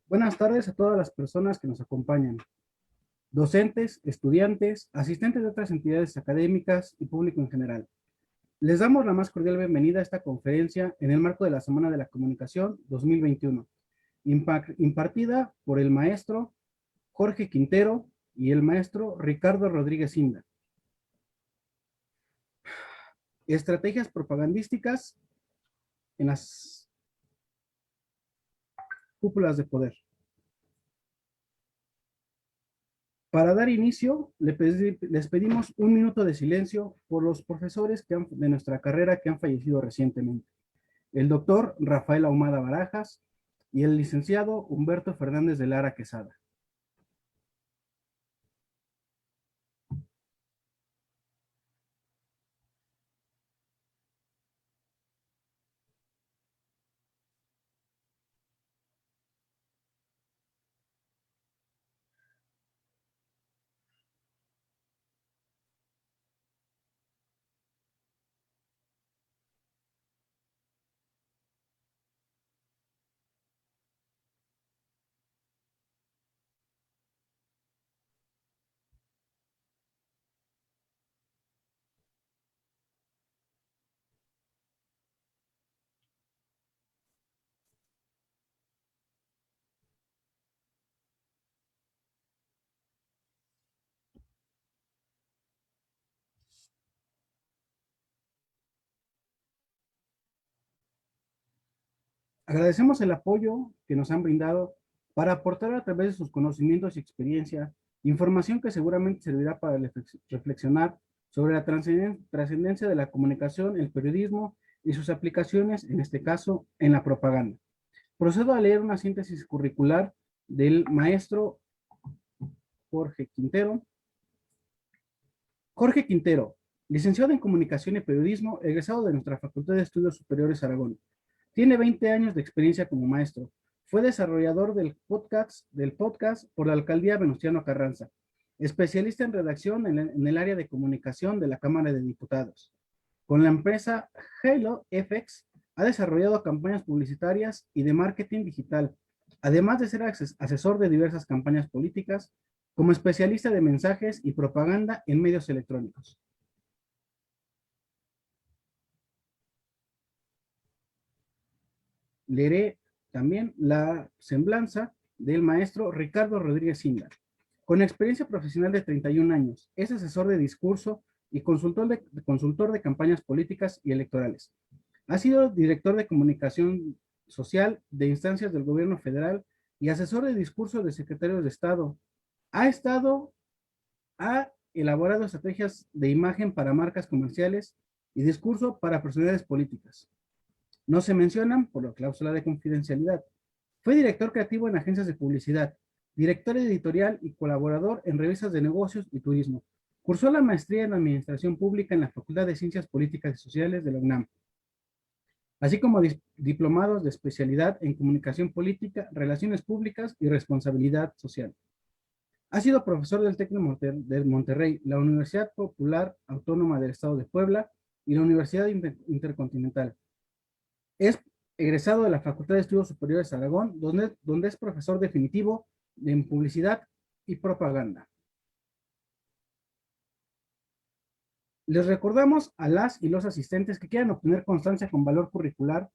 Buenas tardes a todas las personas que nos acompañan, docentes, estudiantes, asistentes de otras entidades académicas y público en general. Les damos la más cordial bienvenida a esta conferencia en el marco de la Semana de la Comunicación 2021, impartida por el maestro Jorge Quintero y el maestro Ricardo Rodríguez Inda. Estrategias propagandísticas en las cúpulas de poder. Para dar inicio, les pedimos un minuto de silencio por los profesores de nuestra carrera que han fallecido recientemente. El doctor Rafael Ahumada Barajas y el licenciado Humberto Fernández de Lara Quesada. Agradecemos el apoyo que nos han brindado para aportar a través de sus conocimientos y experiencia información que seguramente servirá para reflexionar sobre la trascendencia de la comunicación, el periodismo y sus aplicaciones, en este caso, en la propaganda. Procedo a leer una síntesis curricular del maestro Jorge Quintero. Jorge Quintero, licenciado en Comunicación y Periodismo, egresado de nuestra Facultad de Estudios Superiores Aragón. Tiene 20 años de experiencia como maestro. Fue desarrollador del podcast por la Alcaldía Venustiano Carranza. Especialista en redacción en el área de comunicación de la Cámara de Diputados. Con la empresa Halo FX ha desarrollado campañas publicitarias y de marketing digital, además de ser asesor de diversas campañas políticas, como especialista de mensajes y propaganda en medios electrónicos. Leeré también la semblanza del maestro Ricardo Rodríguez Inda. Con experiencia profesional de 31 años, es asesor de discurso y consultor de campañas políticas y electorales. Ha sido director de comunicación social de instancias del gobierno federal y asesor de discurso de secretarios de Estado. Ha elaborado estrategias de imagen para marcas comerciales y discurso para personalidades políticas. No se mencionan por la cláusula de confidencialidad. Fue director creativo en agencias de publicidad, director editorial y colaborador en revistas de negocios y turismo. Cursó la maestría en Administración Pública en la Facultad de Ciencias Políticas y Sociales de la UNAM, así como diplomados de especialidad en Comunicación Política, Relaciones Públicas y Responsabilidad Social. Ha sido profesor del TEC de Monterrey, la Universidad Popular Autónoma del Estado de Puebla y la Universidad Intercontinental. Es egresado de la Facultad de Estudios Superiores de Aragón, donde es profesor definitivo en publicidad y propaganda. Les recordamos a las y los asistentes que quieran obtener constancia con valor curricular,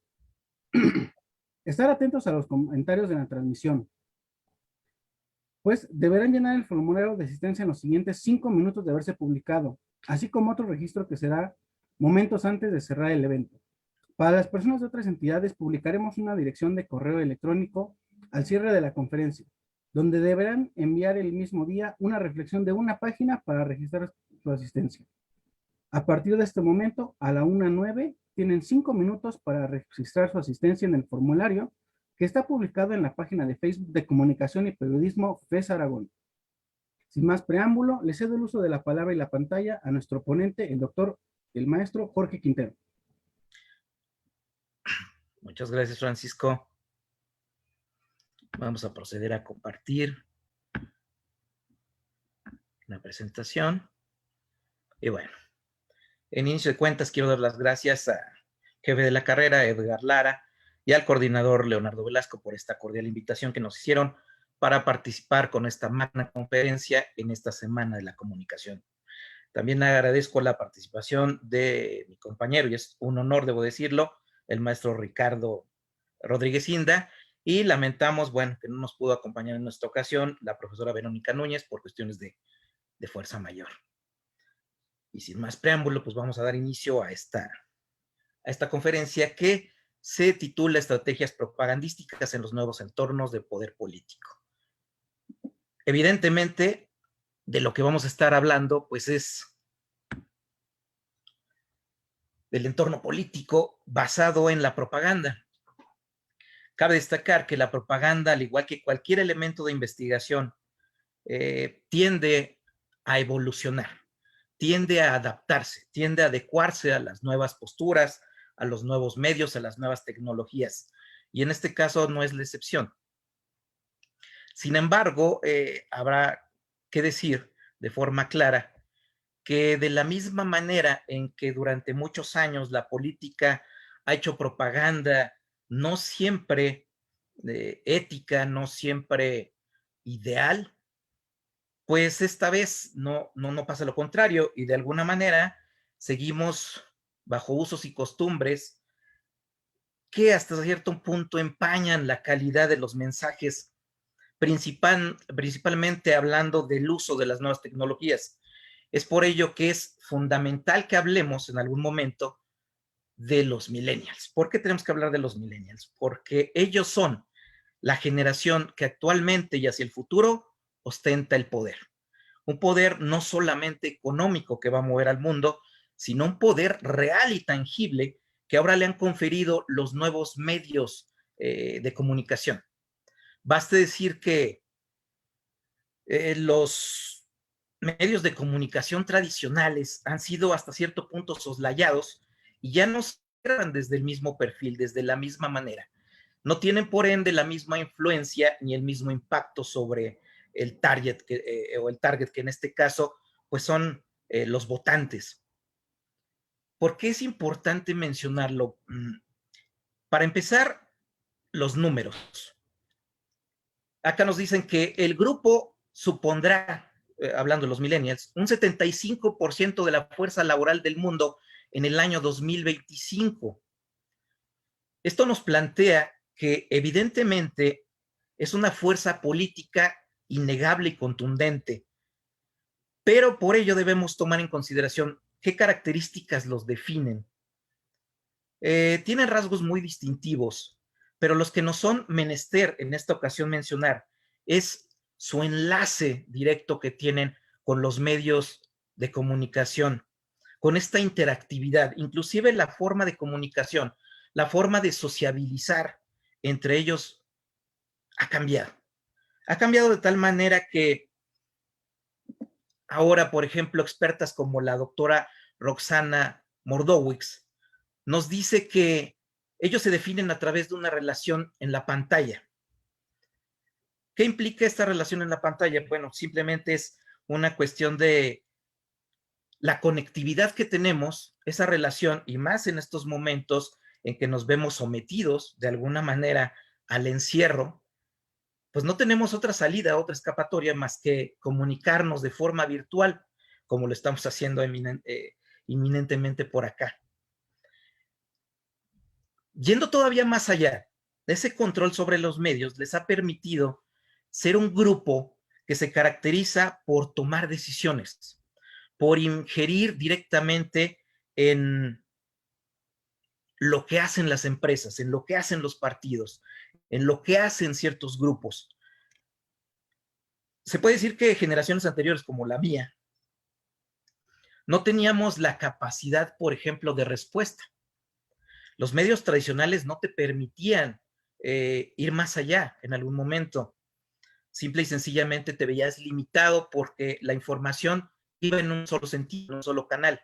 estar atentos a los comentarios de la transmisión, pues deberán llenar el formulario de asistencia en los siguientes 5 minutos de haberse publicado, así como otro registro que será momentos antes de cerrar el evento. Para las personas de otras entidades, publicaremos una dirección de correo electrónico al cierre de la conferencia, donde deberán enviar el mismo día una reflexión de una página para registrar su asistencia. A partir de este momento, a la 1:09, tienen 5 minutos para registrar su asistencia en el formulario que está publicado en la página de Facebook de Comunicación y Periodismo FES Aragón. Sin más preámbulo, le cedo el uso de la palabra y la pantalla a nuestro ponente, el maestro Jorge Quintero. Muchas gracias, Francisco. Vamos a proceder a compartir la presentación. Y bueno, en inicio de cuentas quiero dar las gracias al jefe de la carrera, Edgar Lara, y al coordinador Leonardo Velasco por esta cordial invitación que nos hicieron para participar con esta magna conferencia en esta Semana de la Comunicación. También agradezco la participación de mi compañero, y es un honor, debo decirlo, el maestro Ricardo Rodríguez Inda, y lamentamos, bueno, que no nos pudo acompañar en esta ocasión la profesora Verónica Núñez por cuestiones de fuerza mayor. Y sin más preámbulo, pues vamos a dar inicio a esta conferencia que se titula Estrategias propagandísticas en los nuevos entornos de poder político. Evidentemente, de lo que vamos a estar hablando, pues es del entorno político basado en la propaganda. Cabe destacar que la propaganda, al igual que cualquier elemento de investigación, tiende a evolucionar, tiende a adaptarse, tiende a adecuarse a las nuevas posturas, a los nuevos medios, a las nuevas tecnologías. Y en este caso no es la excepción. Sin embargo, habrá que decir de forma clara que de la misma manera en que durante muchos años la política ha hecho propaganda no siempre ética, no siempre ideal, pues esta vez no pasa lo contrario y de alguna manera seguimos bajo usos y costumbres que hasta cierto punto empañan la calidad de los mensajes, principalmente hablando del uso de las nuevas tecnologías. Es por ello que es fundamental que hablemos en algún momento de los millennials. ¿Por qué tenemos que hablar de los millennials? Porque ellos son la generación que actualmente y hacia el futuro ostenta el poder. Un poder no solamente económico que va a mover al mundo, sino un poder real y tangible que ahora le han conferido los nuevos medios de comunicación. Baste decir que los medios de comunicación tradicionales han sido hasta cierto punto soslayados y ya no se observan desde el mismo perfil, desde la misma manera. No tienen por ende la misma influencia ni el mismo impacto sobre el target o el target que en este caso pues son los votantes. ¿Por qué es importante mencionarlo? Para empezar, los números. Acá nos dicen que el grupo supondrá, hablando de los millennials, un 75% de la fuerza laboral del mundo en el año 2025. Esto nos plantea que evidentemente es una fuerza política innegable y contundente, pero por ello debemos tomar en consideración qué características los definen. Tienen rasgos muy distintivos, pero los que nos son menester en esta ocasión mencionar es su enlace directo que tienen con los medios de comunicación, con esta interactividad, inclusive la forma de comunicación, la forma de sociabilizar entre ellos ha cambiado. Ha cambiado de tal manera que ahora, por ejemplo, expertas como la doctora Roxana Mordowicz nos dice que ellos se definen a través de una relación en la pantalla. ¿Qué implica esta relación en la pantalla? Bueno, simplemente es una cuestión de la conectividad que tenemos, esa relación, y más en estos momentos en que nos vemos sometidos de alguna manera al encierro, pues no tenemos otra salida, otra escapatoria más que comunicarnos de forma virtual, como lo estamos haciendo inminentemente por acá. Yendo todavía más allá, ese control sobre los medios les ha permitido ser un grupo que se caracteriza por tomar decisiones, por ingerir directamente en lo que hacen las empresas, en lo que hacen los partidos, en lo que hacen ciertos grupos. Se puede decir que generaciones anteriores, como la mía, no teníamos la capacidad, por ejemplo, de respuesta. Los medios tradicionales no te permitían ir más allá en algún momento. Simple y sencillamente te veías limitado porque la información iba en un solo sentido, en un solo canal.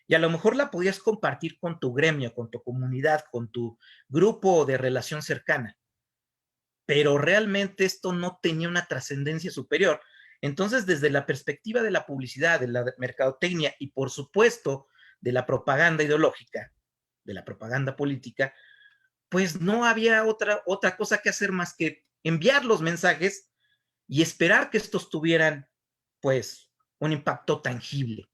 Y a lo mejor la podías compartir con tu gremio, con tu comunidad, con tu grupo de relación cercana. Pero realmente esto no tenía una trascendencia superior. Entonces, desde la perspectiva de la publicidad, de la mercadotecnia y por supuesto de la propaganda ideológica, de la propaganda política, pues no había otra cosa que hacer más que enviar los mensajes y esperar que estos tuvieran, pues, un impacto tangible.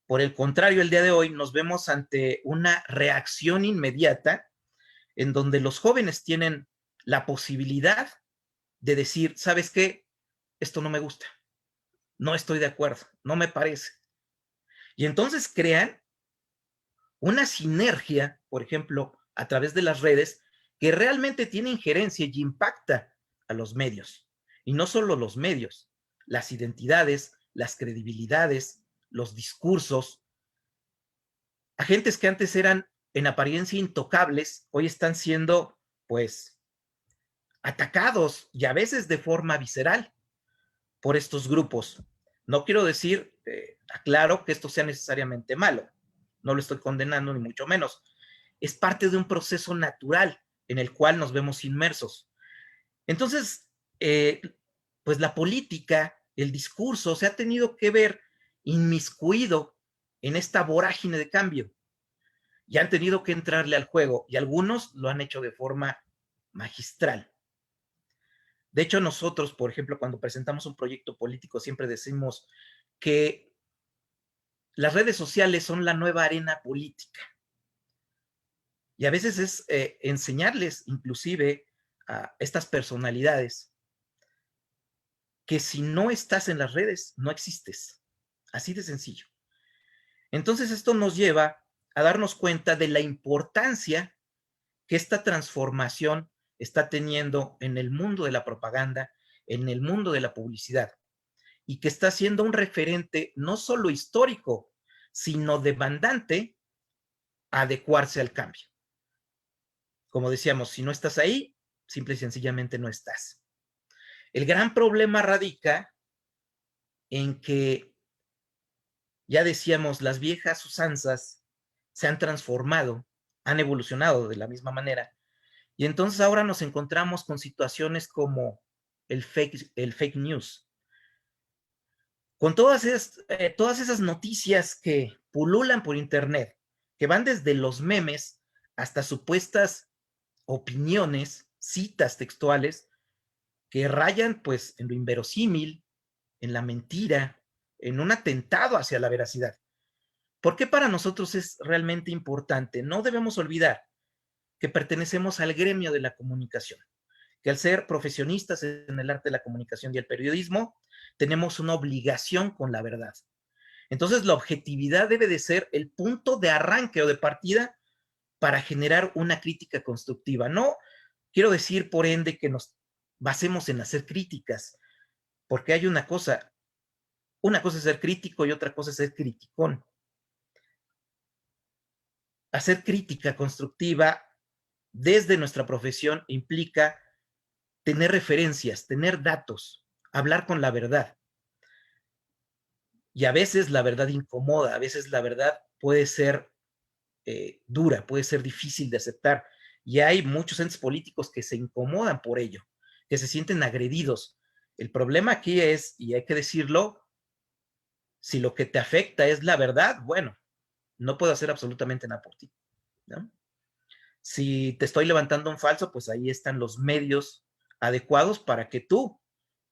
Por el contrario, el día de hoy nos vemos ante una reacción inmediata en donde los jóvenes tienen la posibilidad de decir, ¿sabes qué? Esto no me gusta, no estoy de acuerdo, no me parece. Y entonces crean una sinergia, por ejemplo, a través de las redes, que realmente tiene injerencia y impacta a los medios. Y no solo los medios, las identidades, las credibilidades, los discursos. Agentes que antes eran en apariencia intocables, hoy están siendo, pues, atacados y a veces de forma visceral por estos grupos. No quiero decir, aclaro, que esto sea necesariamente malo. No lo estoy condenando ni mucho menos. Es parte de un proceso natural en el cual nos vemos inmersos. Entonces, pues la política, el discurso, se ha tenido que ver inmiscuido en esta vorágine de cambio y han tenido que entrarle al juego y algunos lo han hecho de forma magistral. De hecho, nosotros, por ejemplo, cuando presentamos un proyecto político, siempre decimos que las redes sociales son la nueva arena política. Y a veces es enseñarles inclusive a estas personalidades que si no estás en las redes, no existes. Así de sencillo. Entonces esto nos lleva a darnos cuenta de la importancia que esta transformación está teniendo en el mundo de la propaganda, en el mundo de la publicidad, y que está siendo un referente no solo histórico, sino demandante a adecuarse al cambio. Como decíamos, si no estás ahí, simple y sencillamente no estás. El gran problema radica en que, ya decíamos, las viejas usanzas se han transformado, han evolucionado de la misma manera, y entonces ahora nos encontramos con situaciones como el fake news, con todas esas noticias que pululan por internet, que van desde los memes hasta supuestas opiniones, citas textuales, que rayan pues en lo inverosímil, en la mentira, en un atentado hacia la veracidad. ¿Por qué para nosotros es realmente importante? No debemos olvidar que pertenecemos al gremio de la comunicación, que al ser profesionistas en el arte de la comunicación y el periodismo, tenemos una obligación con la verdad. Entonces, la objetividad debe de ser el punto de arranque o de partida para generar una crítica constructiva. No quiero decir, por ende, que nos basemos en hacer críticas, porque hay una cosa es ser crítico y otra cosa es ser criticón. Hacer crítica constructiva desde nuestra profesión implica tener referencias, tener datos, hablar con la verdad. Y a veces la verdad incomoda, a veces la verdad puede ser dura, puede ser difícil de aceptar. Y hay muchos entes políticos que se incomodan por ello, que se sienten agredidos. El problema aquí es, y hay que decirlo, si lo que te afecta es la verdad, bueno, no puedo hacer absolutamente nada por ti, ¿no? Si te estoy levantando un falso, pues ahí están los medios adecuados para que tú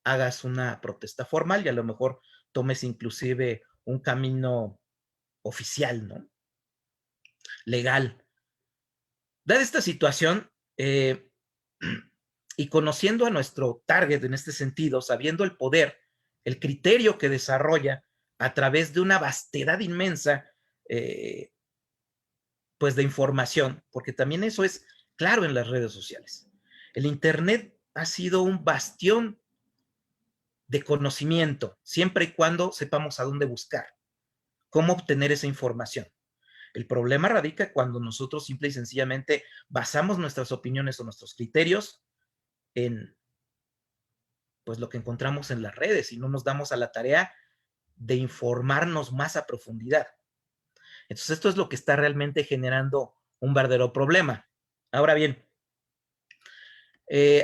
hagas una protesta formal y a lo mejor tomes inclusive un camino oficial, ¿no? Legal. Dada esta situación, y conociendo a nuestro target en este sentido, sabiendo el poder, el criterio que desarrolla a través de una vastedad inmensa, pues de información, porque también eso es claro en las redes sociales. El Internet ha sido un bastión de conocimiento, siempre y cuando sepamos a dónde buscar, cómo obtener esa información. El problema radica cuando nosotros simple y sencillamente basamos nuestras opiniones o nuestros criterios en pues lo que encontramos en las redes y no nos damos a la tarea de informarnos más a profundidad. Entonces esto es lo que está realmente generando un verdadero problema. Ahora bien,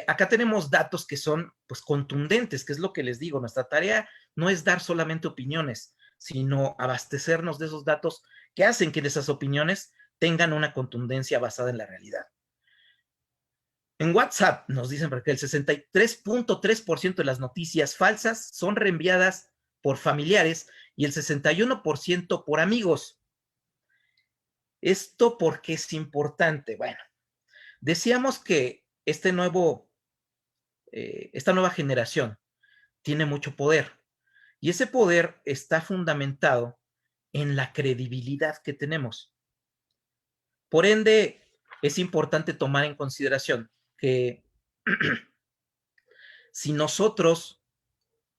acá tenemos datos que son pues contundentes, que es lo que les digo, nuestra tarea no es dar solamente opiniones, sino abastecernos de esos datos que hacen que esas opiniones tengan una contundencia basada en la realidad. En WhatsApp nos dicen que el 63.3% de las noticias falsas son reenviadas por familiares y el 61% por amigos. ¿Esto por qué es importante? Bueno, decíamos que esta nueva generación tiene mucho poder y ese poder está fundamentado en la credibilidad que tenemos. Por ende, es importante tomar en consideración que si nosotros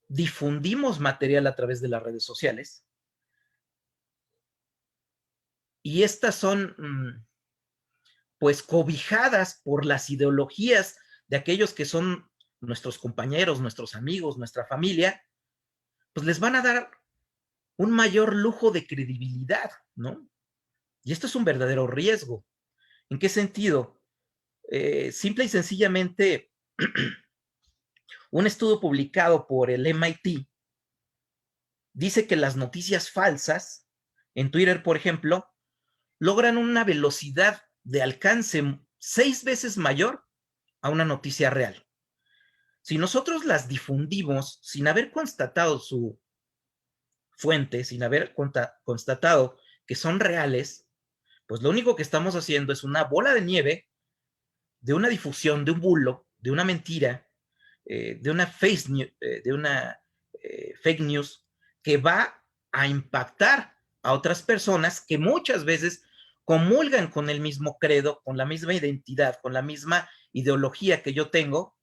difundimos material a través de las redes sociales, y estas son pues cobijadas por las ideologías de aquellos que son nuestros compañeros, nuestros amigos, nuestra familia, pues les van a dar un mayor lujo de credibilidad, ¿no? Y esto es un verdadero riesgo. ¿En qué sentido? Simple y sencillamente, un estudio publicado por el MIT dice que las noticias falsas en Twitter, por ejemplo, logran una velocidad de alcance 6 veces mayor a una noticia real. Si nosotros las difundimos sin haber constatado su fuente, sin haber constatado que son reales, pues lo único que estamos haciendo es una bola de nieve de una difusión, de un bulo, de una mentira, de una fake news que va a impactar a otras personas que muchas veces comulgan con el mismo credo, con la misma identidad, con la misma ideología que yo tengo,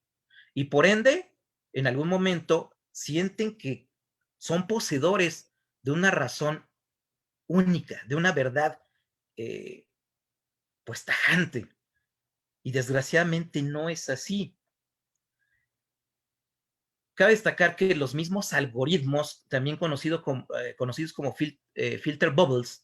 y por ende, en algún momento sienten que son poseedores de una razón única, de una verdad eh, pues tajante. Y desgraciadamente no es así. Cabe destacar que los mismos algoritmos, también conocidos como filter bubbles,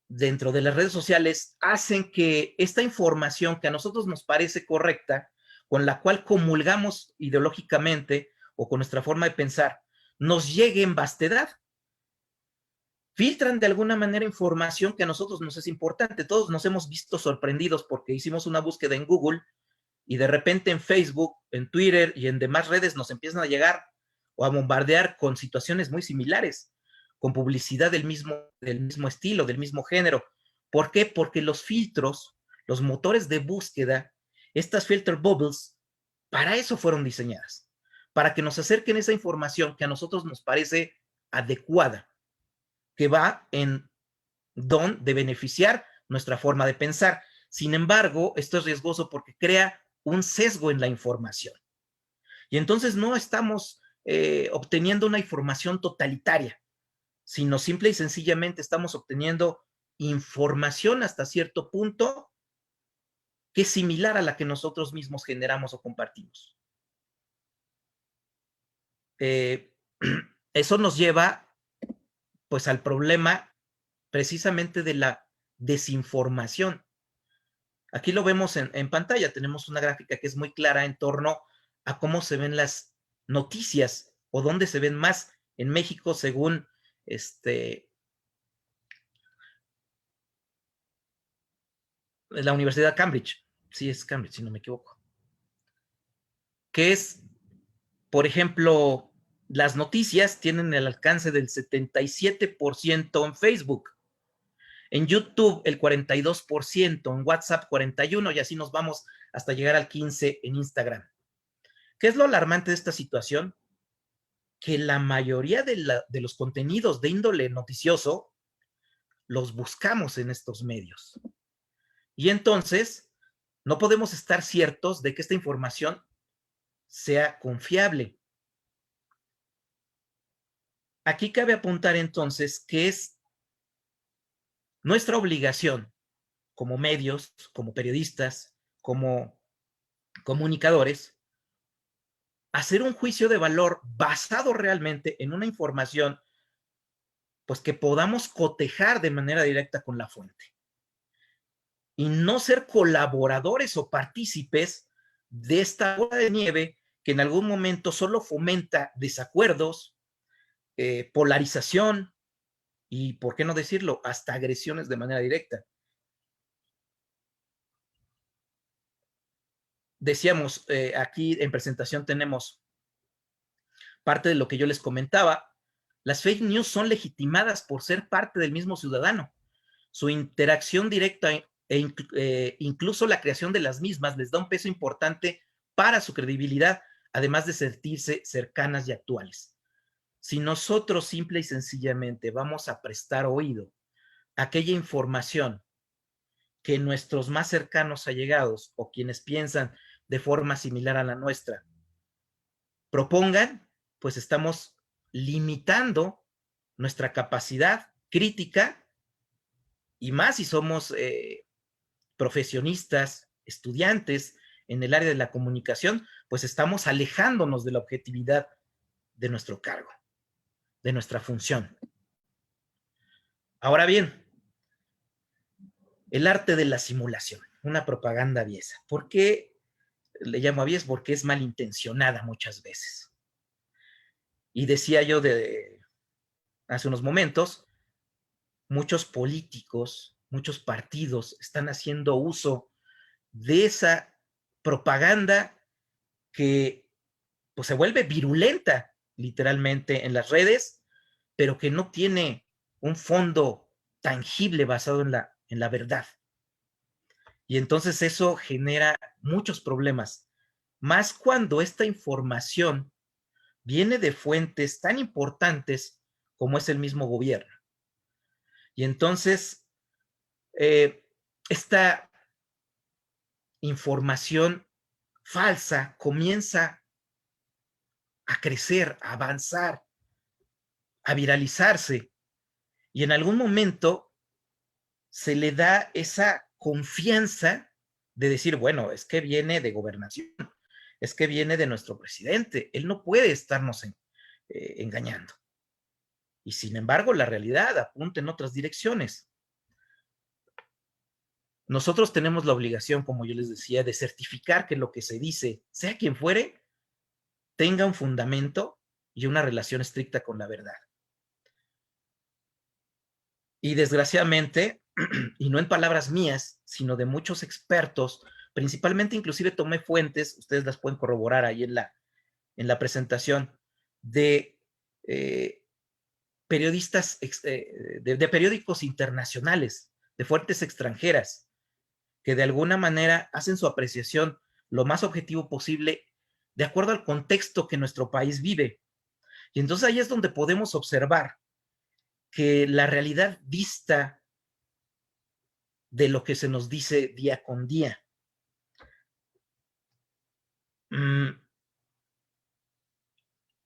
dentro de las redes sociales, hacen que esta información que a nosotros nos parece correcta, con la cual comulgamos ideológicamente o con nuestra forma de pensar, nos llegue en vastedad. Filtran de alguna manera información que a nosotros nos es importante. Todos nos hemos visto sorprendidos porque hicimos una búsqueda en Google y de repente en Facebook, en Twitter y en demás redes nos empiezan a llegar o a bombardear con situaciones muy similares, con publicidad del mismo estilo, del mismo género. ¿Por qué? Porque los filtros, los motores de búsqueda, estas filter bubbles, para eso fueron diseñadas, para que nos acerquen esa información que a nosotros nos parece adecuada, que va en don de beneficiar nuestra forma de pensar. Sin embargo, esto es riesgoso porque crea un sesgo en la información. Y entonces no estamos obteniendo una información totalitaria, sino simple y sencillamente estamos obteniendo información hasta cierto punto que es similar a la que nosotros mismos generamos o compartimos. Eh, eso nos lleva pues al problema precisamente de la desinformación. Aquí lo vemos en pantalla, tenemos una gráfica que es muy clara en torno a cómo se ven las noticias o dónde se ven más en México según la Universidad de Cambridge. Sí, es Cambridge, si no me equivoco. Que es, por ejemplo, las noticias tienen el alcance del 77% en Facebook, en YouTube el 42%, en WhatsApp 41% y así nos vamos hasta llegar al 15% en Instagram. ¿Qué es lo alarmante de esta situación? Que la mayoría de los contenidos de índole noticioso los buscamos en estos medios. Y entonces no podemos estar ciertos de que esta información sea confiable. Aquí cabe apuntar entonces que es nuestra obligación como medios, como periodistas, como comunicadores, hacer un juicio de valor basado realmente en una información pues que podamos cotejar de manera directa con la fuente y no ser colaboradores o partícipes de esta bola de nieve que en algún momento solo fomenta desacuerdos, polarización y, ¿por qué no decirlo?, hasta agresiones de manera directa. decíamos, aquí en presentación tenemos parte de lo que yo les comentaba. Las fake news son legitimadas por ser parte del mismo ciudadano. Su interacción directa incluso la creación de las mismas les da un peso importante para su credibilidad, además de sentirse cercanas y actuales. Si nosotros simple y sencillamente vamos a prestar oído a aquella información que nuestros más cercanos allegados o quienes piensan de forma similar a la nuestra propongan, pues estamos limitando nuestra capacidad crítica, y más si somos profesionistas, estudiantes en el área de la comunicación, pues estamos alejándonos de la objetividad de nuestro cargo, de nuestra función. Ahora bien, el arte de la simulación, una propaganda aviesa. ¿Por qué le llamo aviesa? Porque es malintencionada muchas veces. Y decía yo hace unos momentos, muchos políticos, muchos partidos están haciendo uso de esa propaganda que pues se vuelve virulenta literalmente en las redes, pero que no tiene un fondo tangible basado en la verdad. Y entonces eso genera muchos problemas, más cuando esta información viene de fuentes tan importantes como es el mismo gobierno. Y entonces, esta información falsa comienza a crecer, a avanzar, a viralizarse, y en algún momento se le da esa confianza de decir, bueno, es que viene de gobernación, es que viene de nuestro presidente, él no puede estarnos engañando. Y sin embargo, la realidad apunta en otras direcciones. Nosotros tenemos la obligación, como yo les decía, de certificar que lo que se dice, sea quien fuere, tenga un fundamento y una relación estricta con la verdad. Y desgraciadamente, y no en palabras mías, sino de muchos expertos, principalmente inclusive tomé fuentes, ustedes las pueden corroborar ahí en la presentación, de periodistas, de periódicos internacionales, de fuentes extranjeras, que de alguna manera hacen su apreciación lo más objetivo posible de acuerdo al contexto que nuestro país vive. Y entonces ahí es donde podemos observar que la realidad dista de lo que se nos dice día con día.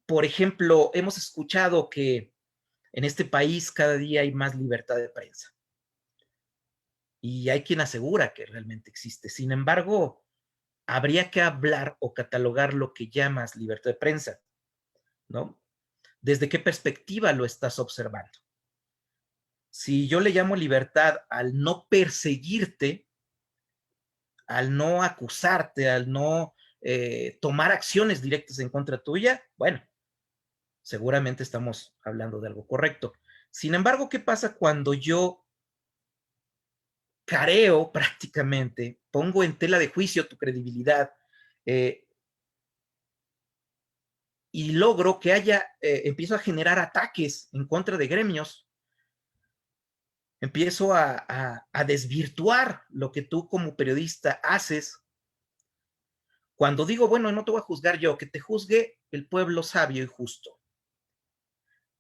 Por ejemplo, hemos escuchado que en este país cada día hay más libertad de prensa. Y hay quien asegura que realmente existe. Sin embargo, habría que hablar o catalogar lo que llamas libertad de prensa, ¿no? ¿Desde qué perspectiva lo estás observando? Si yo le llamo libertad al no perseguirte, al no acusarte, al no tomar acciones directas en contra tuya, bueno, seguramente estamos hablando de algo correcto. Sin embargo, ¿qué pasa cuando yo careo prácticamente, pongo en tela de juicio tu credibilidad y logro que empiezo a generar ataques en contra de gremios, empiezo a desvirtuar lo que tú como periodista haces? Cuando digo, bueno, no te voy a juzgar yo, que te juzgue el pueblo sabio y justo.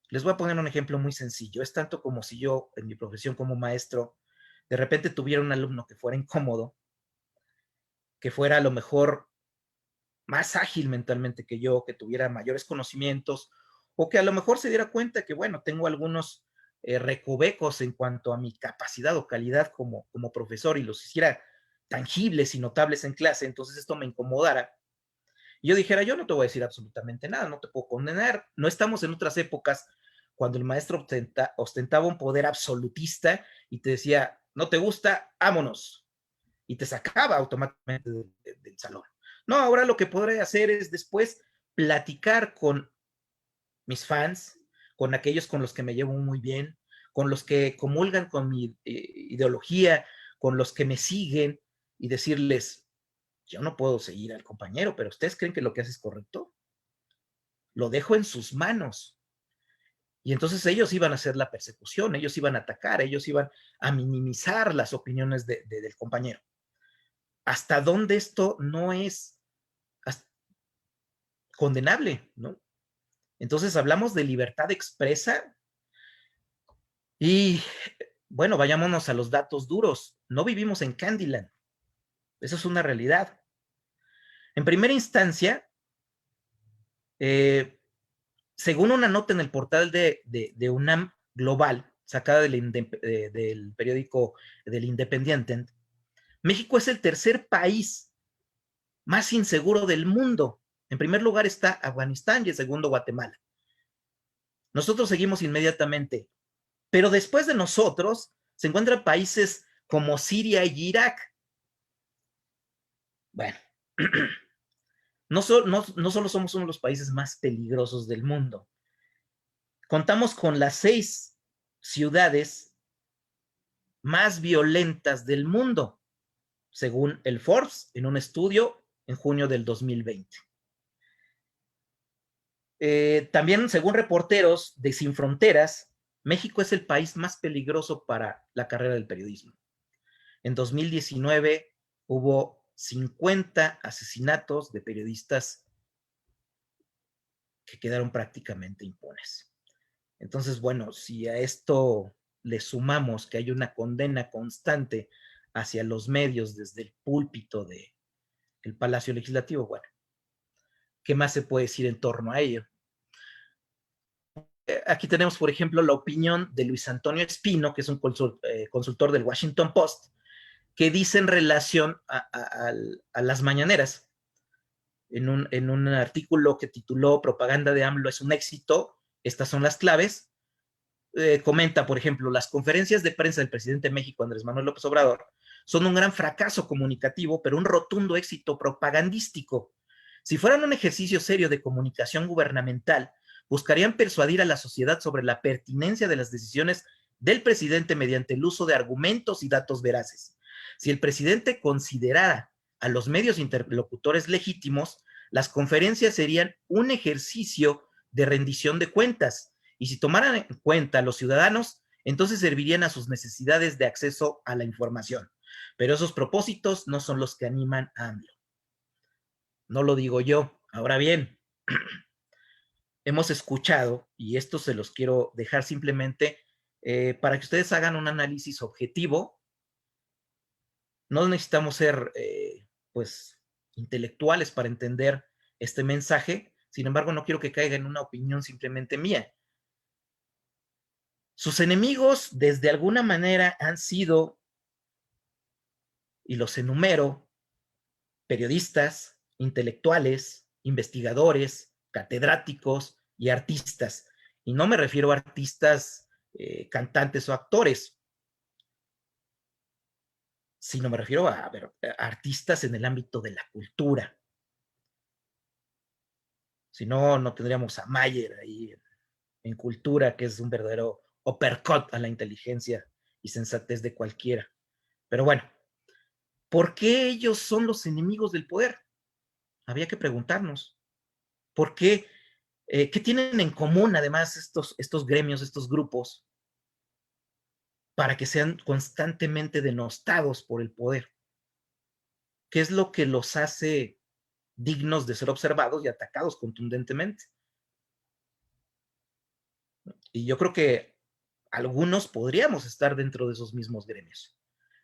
Les voy a poner un ejemplo muy sencillo. Es tanto como si yo, en mi profesión como maestro, de repente tuviera un alumno que fuera incómodo, que fuera a lo mejor más ágil mentalmente que yo, que tuviera mayores conocimientos, o que a lo mejor se diera cuenta que, bueno, tengo algunos recovecos en cuanto a mi capacidad o calidad como profesor, y los hiciera tangibles y notables en clase, entonces esto me incomodara. Y yo dijera, yo no te voy a decir absolutamente nada, no te puedo condenar. No estamos en otras épocas cuando el maestro ostentaba un poder absolutista y te decía, no te gusta, vámonos. Y te sacaba automáticamente del salón. No, ahora lo que podré hacer es después platicar con mis fans, con aquellos con los que me llevo muy bien, con los que comulgan con mi ideología, con los que me siguen, y decirles, yo no puedo seguir al compañero, pero ¿ustedes creen que lo que hace es correcto? Lo dejo en sus manos. Y entonces ellos iban a hacer la persecución, ellos iban a atacar, ellos iban a minimizar las opiniones del compañero. ¿Hasta dónde esto no es condenable, ¿no? Entonces hablamos de libertad expresa y, bueno, vayámonos a los datos duros. No vivimos en Candyland. Eso es una realidad. En primera instancia, según una nota en el portal de UNAM Global, sacada del periódico del Independiente, México es el tercer país más inseguro del mundo. En primer lugar está Afganistán y en segundo Guatemala. Nosotros seguimos inmediatamente, pero después de nosotros se encuentran países como Siria y Irak. Bueno, no solo somos uno de los países más peligrosos del mundo, contamos con las 6 ciudades más violentas del mundo, según el Forbes, en un estudio en junio del 2020. También, según reporteros de Sin Fronteras, México es el país más peligroso para la carrera del periodismo. En 2019 hubo 50 asesinatos de periodistas que quedaron prácticamente impunes. Entonces, bueno, si a esto le sumamos que hay una condena constante hacia los medios desde el púlpito del Palacio Legislativo, bueno, ¿qué más se puede decir en torno a ello? Aquí tenemos, por ejemplo, la opinión de Luis Antonio Espino, que es un consultor del Washington Post, que dice en relación a las mañaneras, en un artículo que tituló Propaganda de AMLO es un éxito, estas son las claves. Comenta, por ejemplo, las conferencias de prensa del presidente de México, Andrés Manuel López Obrador, son un gran fracaso comunicativo, pero un rotundo éxito propagandístico. Si fueran un ejercicio serio de comunicación gubernamental, buscarían persuadir a la sociedad sobre la pertinencia de las decisiones del presidente mediante el uso de argumentos y datos veraces. Si el presidente considerara a los medios interlocutores legítimos, las conferencias serían un ejercicio de rendición de cuentas, y si tomaran en cuenta a los ciudadanos, entonces servirían a sus necesidades de acceso a la información. Pero esos propósitos no son los que animan a AMLO. No lo digo yo. Ahora bien, hemos escuchado, y esto se los quiero dejar simplemente para que ustedes hagan un análisis objetivo. No necesitamos ser, pues, intelectuales para entender este mensaje. Sin embargo, no quiero que caiga en una opinión simplemente mía. Sus enemigos, desde alguna manera, han sido, y los enumero, periodistas, intelectuales, investigadores, catedráticos y artistas. Y no me refiero a artistas, cantantes o actores, sino me refiero a artistas en el ámbito de la cultura. Si no, no tendríamos a Mayer ahí en cultura, que es un verdadero uppercut a la inteligencia y sensatez de cualquiera. Pero bueno, ¿por qué ellos son los enemigos del poder? Había que preguntarnos. ¿Por qué? ¿Qué tienen en común además estos gremios, estos grupos, para que sean constantemente denostados por el poder? ¿Qué es lo que los hace dignos de ser observados y atacados contundentemente? Y yo creo que algunos podríamos estar dentro de esos mismos gremios.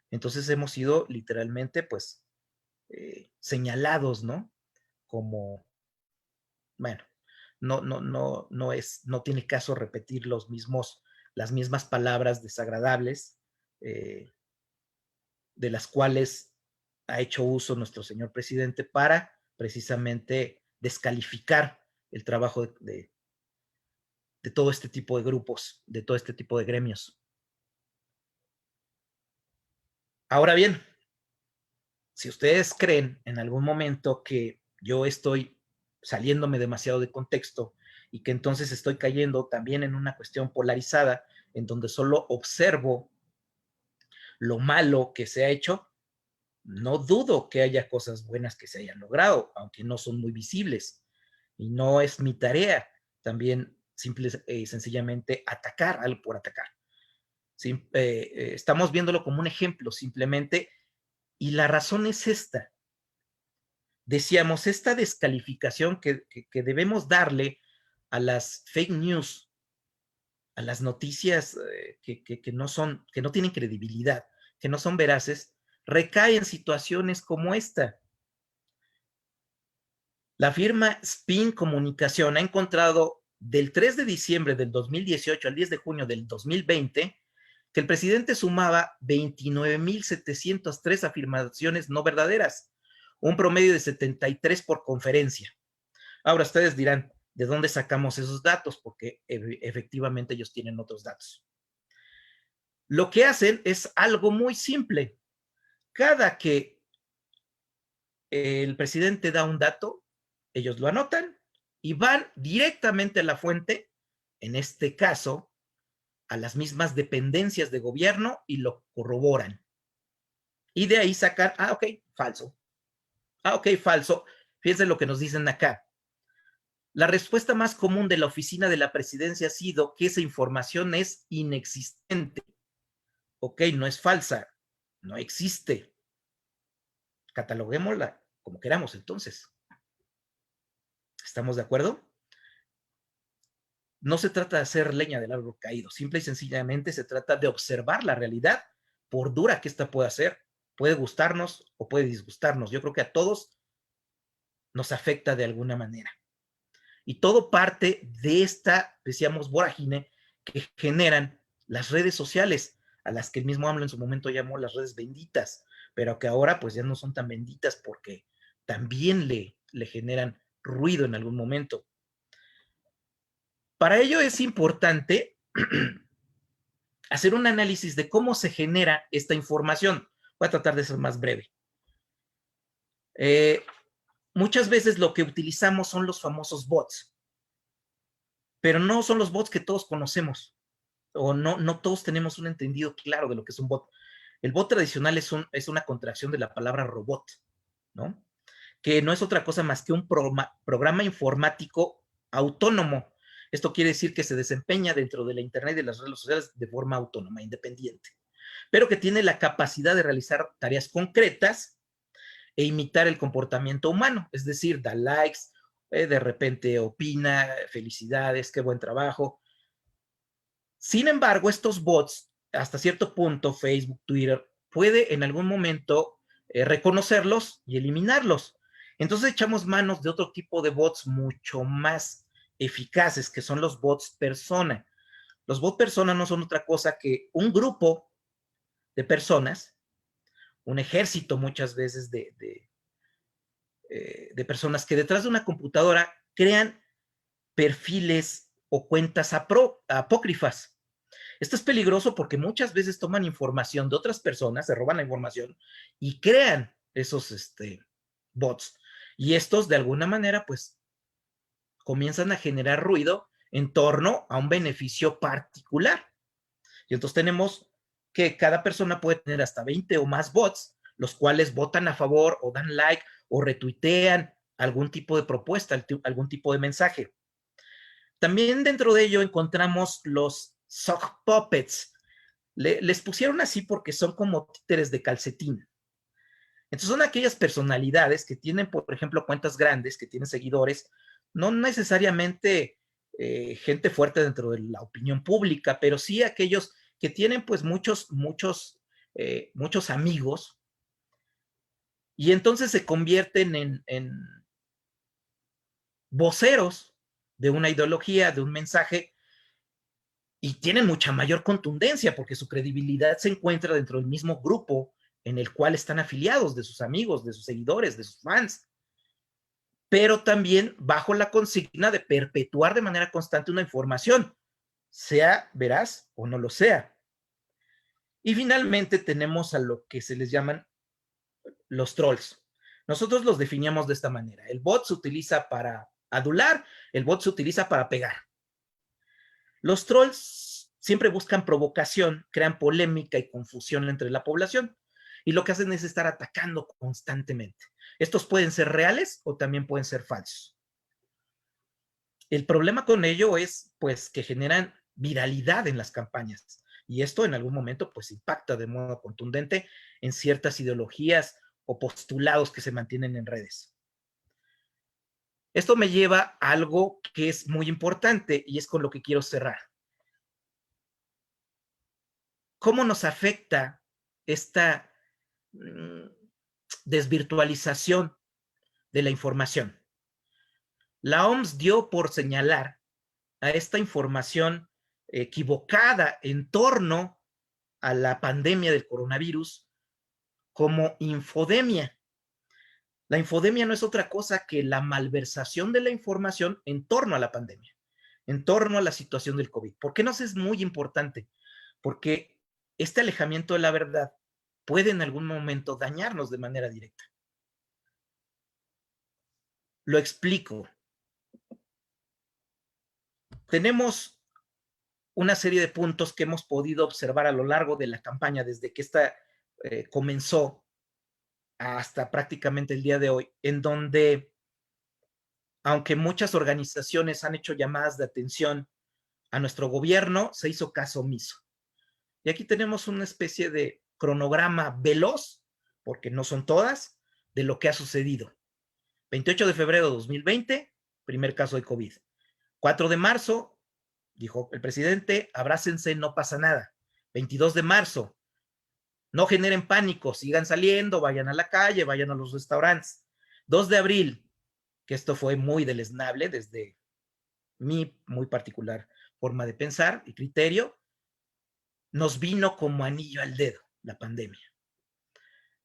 Entonces hemos sido literalmente, pues, señalados, ¿no? Como, bueno, no tiene caso repetir las mismas palabras desagradables de las cuales ha hecho uso nuestro señor presidente para precisamente descalificar el trabajo de todo este tipo de grupos, de todo este tipo de gremios. Ahora bien, si ustedes creen en algún momento que yo estoy saliéndome demasiado de contexto y que entonces estoy cayendo también en una cuestión polarizada en donde solo observo lo malo que se ha hecho, No dudo que haya cosas buenas que se hayan logrado, aunque no son muy visibles. Y no es mi tarea también simple y sencillamente atacar algo por atacar. Estamos viéndolo como un ejemplo simplemente, y la razón es esta. Decíamos, esta descalificación que debemos darle a las fake news, a las noticias que no tienen credibilidad, que no son veraces, recae en situaciones como esta. La firma Spin Comunicación ha encontrado del 3 de diciembre del 2018 al 10 de junio del 2020 que el presidente sumaba 29,703 afirmaciones no verdaderas, un promedio de 73 por conferencia. Ahora ustedes dirán, ¿de dónde sacamos esos datos? Porque efectivamente ellos tienen otros datos. Lo que hacen es algo muy simple. Cada que el presidente da un dato, ellos lo anotan y van directamente a la fuente, en este caso, a las mismas dependencias de gobierno y lo corroboran. Y de ahí sacar, ok, falso. Ok, falso. Fíjense lo que nos dicen acá. La respuesta más común de la oficina de la presidencia ha sido que esa información es inexistente. Ok, no es falsa, no existe. Cataloguémosla como queramos entonces. ¿Estamos de acuerdo? No se trata de hacer leña del árbol caído, simple y sencillamente se trata de observar la realidad, por dura que ésta pueda ser. Puede gustarnos o puede disgustarnos. Yo creo que a todos nos afecta de alguna manera. Y todo parte de esta, decíamos, vorágine que generan las redes sociales, a las que el mismo AMLO en su momento llamó las redes benditas, pero que ahora pues ya no son tan benditas porque también le generan ruido en algún momento. Para ello es importante hacer un análisis de cómo se genera esta información. Voy a tratar de ser más breve. Muchas veces lo que utilizamos son los famosos bots, pero no son los bots que todos conocemos, o no todos tenemos un entendido claro de lo que es un bot. El bot tradicional es una contracción de la palabra robot, ¿no? Que no es otra cosa más que un programa informático autónomo. Esto quiere decir que se desempeña dentro de la Internet y de las redes sociales de forma autónoma, independiente, pero que tiene la capacidad de realizar tareas concretas e imitar el comportamiento humano, es decir, da likes, de repente opina, felicidades, qué buen trabajo. Sin embargo, estos bots, hasta cierto punto, Facebook, Twitter, puede en algún momento reconocerlos y eliminarlos. Entonces echamos manos de otro tipo de bots mucho más eficaces, que son los bots persona. Los bots persona no son otra cosa que un grupo de personas, un ejército muchas veces de personas que detrás de una computadora crean perfiles o cuentas apócrifas. Esto es peligroso porque muchas veces toman información de otras personas, se roban la información y crean esos bots. Y estos, de alguna manera, pues, comienzan a generar ruido en torno a un beneficio particular. Y entonces tenemos que cada persona puede tener hasta 20 o más bots, los cuales votan a favor o dan like o retuitean algún tipo de propuesta, algún tipo de mensaje. También dentro de ello encontramos los sock puppets. Les pusieron así porque son como títeres de calcetín. Entonces son aquellas personalidades que tienen, por ejemplo, cuentas grandes, que tienen seguidores, no necesariamente gente fuerte dentro de la opinión pública, pero sí aquellos que tienen pues muchos amigos, y entonces se convierten en voceros de una ideología, de un mensaje, y tienen mucha mayor contundencia porque su credibilidad se encuentra dentro del mismo grupo en el cual están afiliados, de sus amigos, de sus seguidores, de sus fans, pero también bajo la consigna de perpetuar de manera constante una información, sea veraz o no lo sea. Y finalmente tenemos a lo que se les llaman los trolls. Nosotros los definíamos de esta manera. El bot se utiliza para adular, el bot se utiliza para pegar. Los trolls siempre buscan provocación, crean polémica y confusión entre la población. y lo que hacen es estar atacando constantemente. Estos pueden ser reales o también pueden ser falsos. El problema con ello es, pues, que generan viralidad en las campañas, y esto en algún momento, pues, impacta de modo contundente en ciertas ideologías o postulados que se mantienen en redes. Esto me lleva a algo que es muy importante y es con lo que quiero cerrar. ¿Cómo nos afecta esta desvirtualización de la información? La OMS dio por señalar a esta información equivocada en torno a la pandemia del coronavirus como infodemia. La infodemia no es otra cosa que la malversación de la información en torno a la pandemia, en torno a la situación del COVID. ¿Por qué nos es muy importante? Porque este alejamiento de la verdad puede en algún momento dañarnos de manera directa. Lo explico. Tenemos una serie de puntos que hemos podido observar a lo largo de la campaña desde que esta comenzó hasta prácticamente el día de hoy, en donde, aunque muchas organizaciones han hecho llamadas de atención a nuestro gobierno, se hizo caso omiso. Y aquí tenemos una especie de cronograma veloz, porque no son todas, de lo que ha sucedido. 28 de febrero de 2020, primer caso de COVID. 4 de marzo, dijo el presidente, abrácense, no pasa nada. 22 de marzo, no generen pánico, sigan saliendo, vayan a la calle, vayan a los restaurantes. 2 de abril, que esto fue muy deleznable desde mi muy particular forma de pensar y criterio, nos vino como anillo al dedo la pandemia.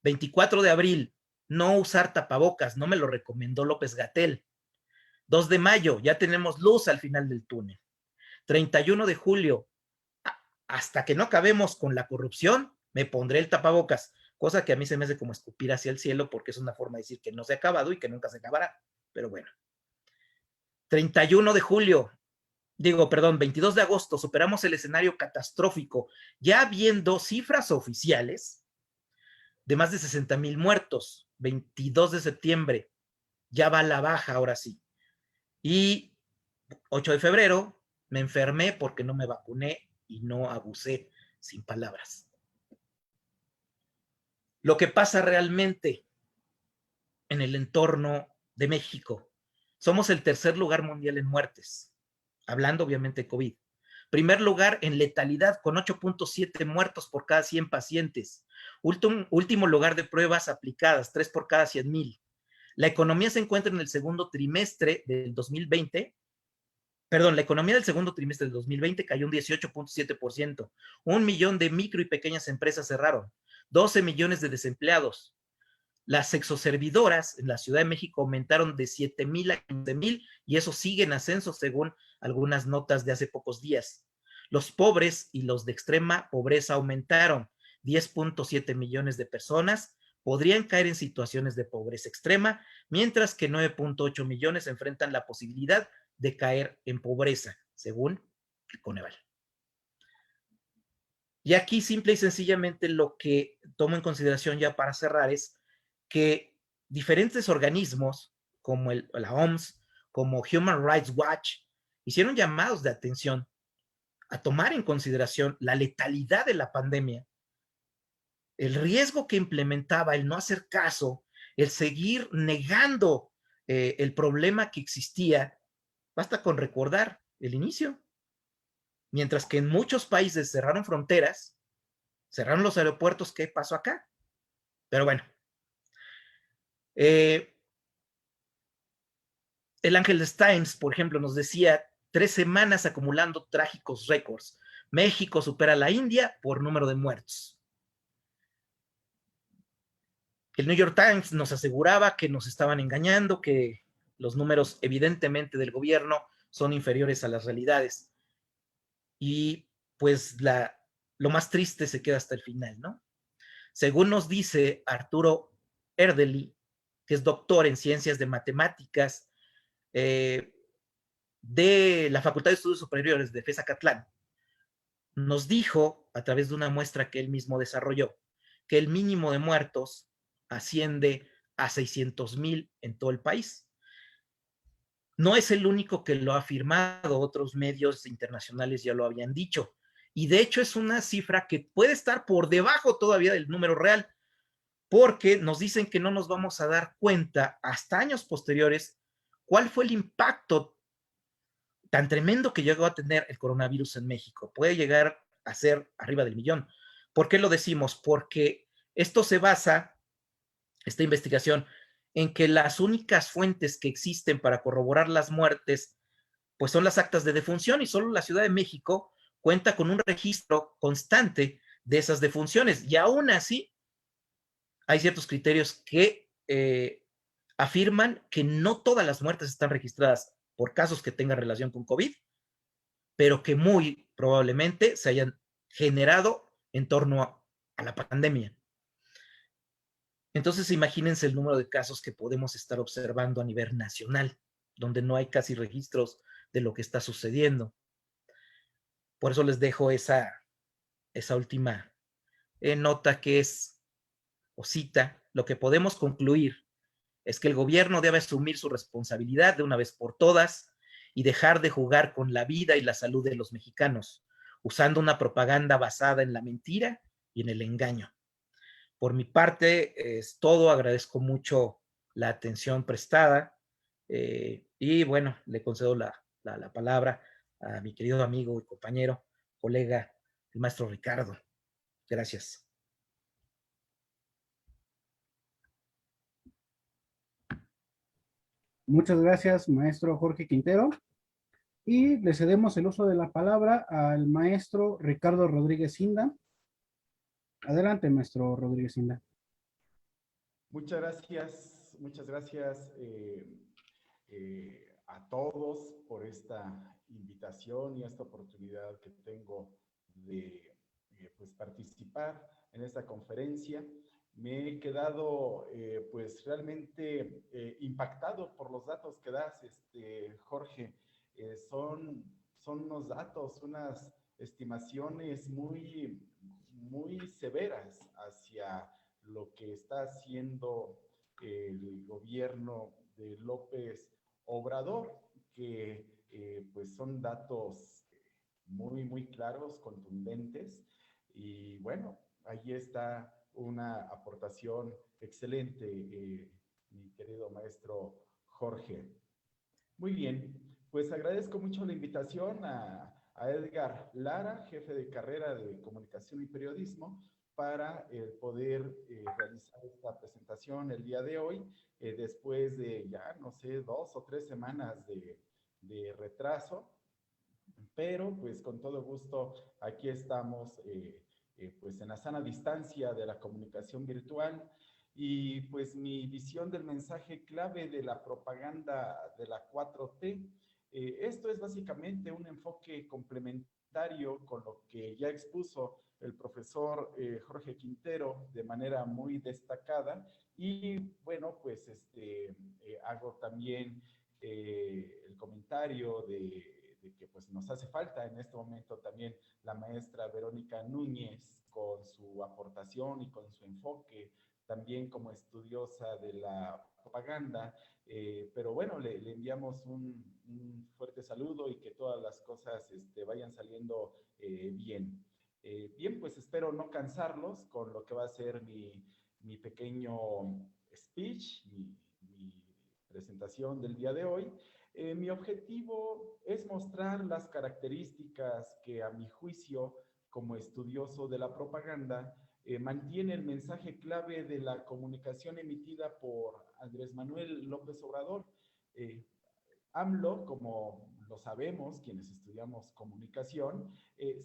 24 de abril, no usar tapabocas, no me lo recomendó López-Gatell. 2 de mayo, ya tenemos luz al final del túnel. 31 de julio, hasta que no acabemos con la corrupción, me pondré el tapabocas, cosa que a mí se me hace como escupir hacia el cielo porque es una forma de decir que no se ha acabado y que nunca se acabará, pero bueno. 31 de julio, 22 de agosto, superamos el escenario catastrófico, ya viendo cifras oficiales de más de 60,000 muertos. 22 de septiembre, ya va a la baja ahora sí. Y 8 de febrero, me enfermé porque no me vacuné y no abusé, sin palabras. Lo que pasa realmente en el entorno de México, somos el tercer lugar mundial en muertes, hablando obviamente de COVID. Primer lugar en letalidad con 8.7 muertos por cada 100 pacientes. Último lugar de pruebas aplicadas, 3 por cada 100,000. La economía se encuentra en el segundo trimestre del 2020. La economía del segundo trimestre del 2020 cayó un 18.7%. 1 millón de micro y pequeñas empresas cerraron. 12 millones de desempleados. Las sexoservidoras en la Ciudad de México aumentaron de 7,000 a 15,000 y eso sigue en ascenso según algunas notas de hace pocos días. Los pobres y los de extrema pobreza aumentaron. 10.7 millones de personas podrían caer en situaciones de pobreza extrema, mientras que 9.8 millones enfrentan la posibilidad de caer en pobreza, según el Coneval. Y aquí simple y sencillamente lo que tomo en consideración ya para cerrar es que diferentes organismos como la OMS, como Human Rights Watch, hicieron llamados de atención a tomar en consideración la letalidad de la pandemia, el riesgo que implementaba el no hacer caso, el seguir negando el problema que existía. Basta con recordar el inicio. Mientras que en muchos países cerraron fronteras, cerraron los aeropuertos, ¿qué pasó acá? Pero bueno, el Angeles Times, por ejemplo, nos decía 3 semanas acumulando trágicos récords. México supera a la India por número de muertos. El New York Times nos aseguraba que nos estaban engañando, que los números evidentemente del gobierno son inferiores a las realidades. Y pues lo más triste se queda hasta el final, ¿no? Según nos dice Arturo Erdely, que es doctor en ciencias de matemáticas de la Facultad de Estudios Superiores de FES Acatlán, nos dijo, a través de una muestra que él mismo desarrolló, que el mínimo de muertos asciende a 600,000 en todo el país. No es el único que lo ha afirmado, otros medios internacionales ya lo habían dicho. Y de hecho es una cifra que puede estar por debajo todavía del número real, porque nos dicen que no nos vamos a dar cuenta hasta años posteriores cuál fue el impacto tan tremendo que llegó a tener el coronavirus en México. Puede llegar a ser arriba del millón. ¿Por qué lo decimos? Porque esto se basa, esta investigación, en que las únicas fuentes que existen para corroborar las muertes, pues son las actas de defunción, y solo la Ciudad de México cuenta con un registro constante de esas defunciones. Y aún así, hay ciertos criterios que afirman que no todas las muertes están registradas por casos que tengan relación con COVID, pero que muy probablemente se hayan generado en torno a la pandemia. Entonces, imagínense el número de casos que podemos estar observando a nivel nacional, donde no hay casi registros de lo que está sucediendo. Por eso les dejo esa última nota que es, o cita, lo que podemos concluir es que el gobierno debe asumir su responsabilidad de una vez por todas y dejar de jugar con la vida y la salud de los mexicanos, usando una propaganda basada en la mentira y en el engaño. Por mi parte es todo, agradezco mucho la atención prestada y bueno, le concedo la palabra a mi querido amigo y compañero, colega, el maestro Ricardo. Gracias. Muchas gracias, maestro Jorge Quintero. Y le cedemos el uso de la palabra al maestro Ricardo Rodríguez Inda. Adelante, maestro Rodríguez Inda. Muchas gracias a todos por esta invitación y esta oportunidad que tengo de pues participar en esta conferencia. Me he quedado pues realmente impactado por los datos que das, Jorge. Son unos datos, unas estimaciones muy severas hacia lo que está haciendo el gobierno de López Obrador, que pues son datos muy claros, contundentes, y bueno, ahí está una aportación excelente, mi querido maestro Jorge. Muy bien, pues agradezco mucho la invitación a Edgar Lara, jefe de carrera de Comunicación y Periodismo, para poder realizar esta presentación el día de hoy, después de ya, no sé, 2 o 3 semanas de retraso, pero pues con todo gusto aquí estamos pues en la sana distancia de la comunicación virtual. Y pues mi visión del mensaje clave de la propaganda de la 4T, esto es básicamente un enfoque complementario con lo que ya expuso el profesor Jorge Quintero de manera muy destacada. Y bueno, pues hago también el comentario de que pues nos hace falta en este momento también la maestra Verónica Núñez con su aportación y con su enfoque, también como estudiosa de la propaganda, pero bueno, le enviamos un fuerte saludo y que todas las cosas vayan saliendo bien. Bien, pues espero no cansarlos con lo que va a ser mi pequeño speech, mi presentación del día de hoy. Mi objetivo es mostrar las características que a mi juicio, como estudioso de la propaganda, mantiene el mensaje clave de la comunicación emitida por Andrés Manuel López Obrador. AMLO, como lo sabemos quienes estudiamos comunicación,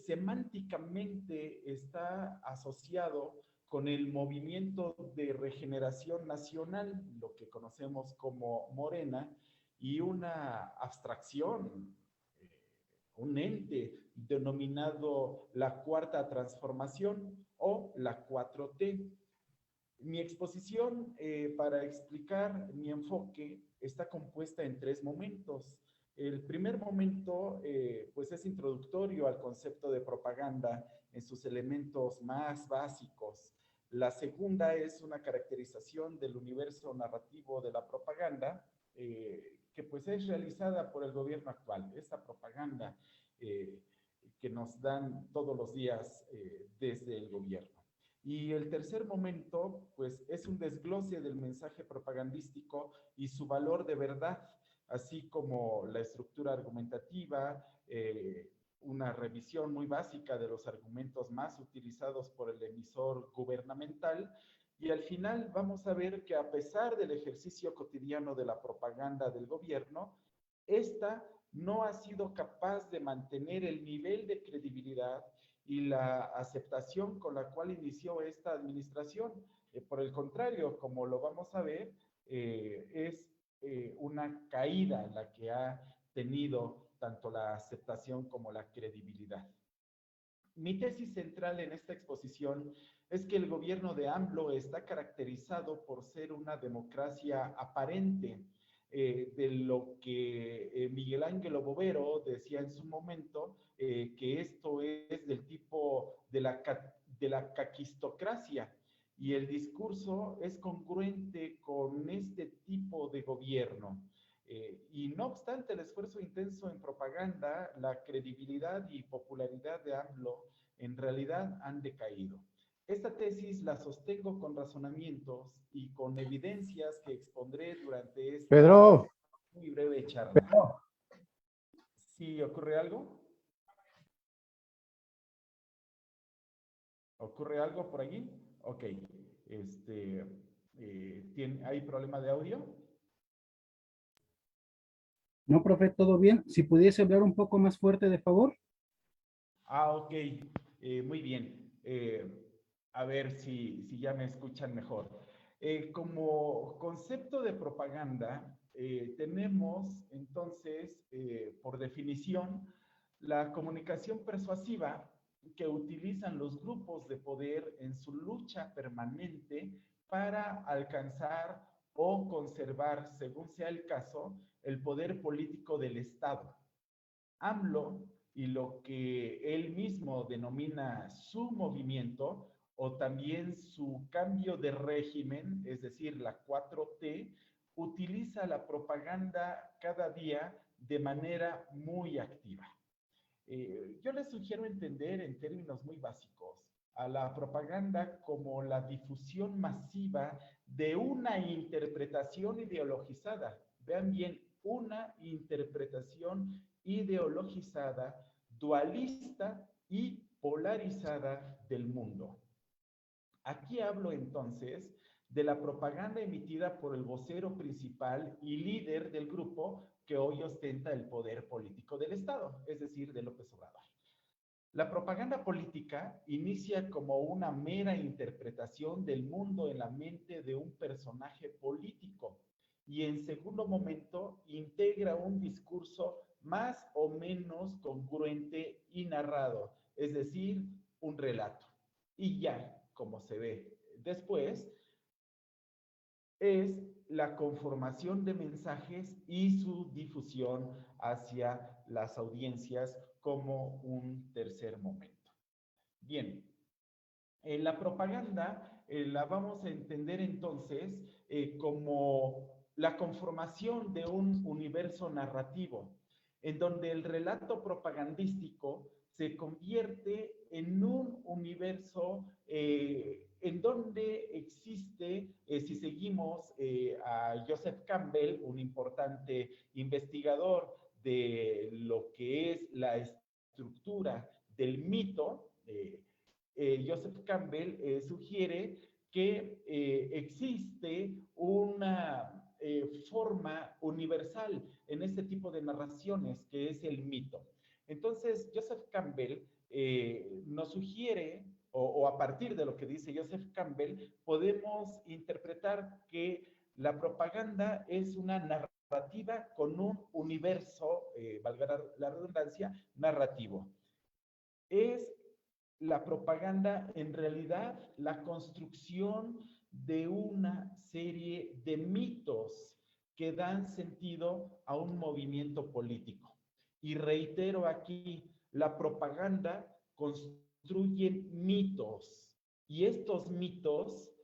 semánticamente está asociado con el movimiento de regeneración nacional, lo que conocemos como Morena, y una abstracción, un ente denominado la Cuarta Transformación o la 4T. Mi exposición para explicar mi enfoque está compuesta en 3 momentos. El primer momento pues es introductorio al concepto de propaganda en sus elementos más básicos. La segunda es una caracterización del universo narrativo de la propaganda, que pues es realizada por el gobierno actual. Esta propaganda que nos dan todos los días desde el gobierno. Y el tercer momento, pues es un desglose del mensaje propagandístico y su valor de verdad, así como la estructura argumentativa, una revisión muy básica de los argumentos más utilizados por el emisor gubernamental. Y al final vamos a ver que a pesar del ejercicio cotidiano de la propaganda del gobierno, esta no ha sido capaz de mantener el nivel de credibilidad y la aceptación con la cual inició esta administración. Por el contrario, como lo vamos a ver, es una caída la que ha tenido tanto la aceptación como la credibilidad. Mi tesis central en esta exposición es que el gobierno de AMLO está caracterizado por ser una democracia aparente, de lo que Miguel Ángel Bovero decía en su momento, que esto es del tipo de la caquistocracia, y el discurso es congruente con este tipo de gobierno. Y no obstante el esfuerzo intenso en propaganda, la credibilidad y popularidad de AMLO en realidad han decaído. Esta tesis la sostengo con razonamientos y con evidencias que expondré durante esta Pedro, muy breve charla. ¿Sí ocurre algo? ¿Ocurre algo por allí? Ok. ¿Hay problema de audio? no, profe, todo bien. Si pudiese hablar un poco más fuerte, de favor. Ok. Muy bien. A ver si ya me escuchan mejor. Como concepto de propaganda, tenemos entonces, por definición, la comunicación persuasiva que utilizan los grupos de poder en su lucha permanente para alcanzar o conservar, según sea el caso, el poder político del Estado. AMLO y lo que él mismo denomina su movimiento o también su cambio de régimen, es decir, la 4T, utiliza la propaganda cada día de manera muy activa. Yo les sugiero entender en términos muy básicos a la propaganda como la difusión masiva de una interpretación ideologizada. Vean bien, una interpretación ideologizada, dualista y polarizada del mundo. Aquí hablo entonces de la propaganda emitida por el vocero principal y líder del grupo que hoy ostenta el poder político del Estado, es decir, de López Obrador. La propaganda política inicia como una mera interpretación del mundo en la mente de un personaje político y en segundo momento integra un discurso más o menos congruente y narrado, es decir, un relato. Y ya, como se ve después, es la conformación de mensajes y su difusión hacia las audiencias como un tercer momento. Bien, la propaganda la vamos a entender entonces como la conformación de un universo narrativo, en donde el relato propagandístico se convierte en un universo en donde existe, si seguimos a Joseph Campbell, un importante investigador de lo que es la estructura del mito, Joseph Campbell sugiere que existe una forma universal en este tipo de narraciones, que es el mito. Entonces, Joseph Campbell nos sugiere, o a partir de lo que dice Joseph Campbell, podemos interpretar que la propaganda es una narrativa con un universo, valga la redundancia, narrativo. Es la propaganda en realidad la construcción de una serie de mitos que dan sentido a un movimiento político. Y reitero aquí, la propaganda construye mitos y estos mitos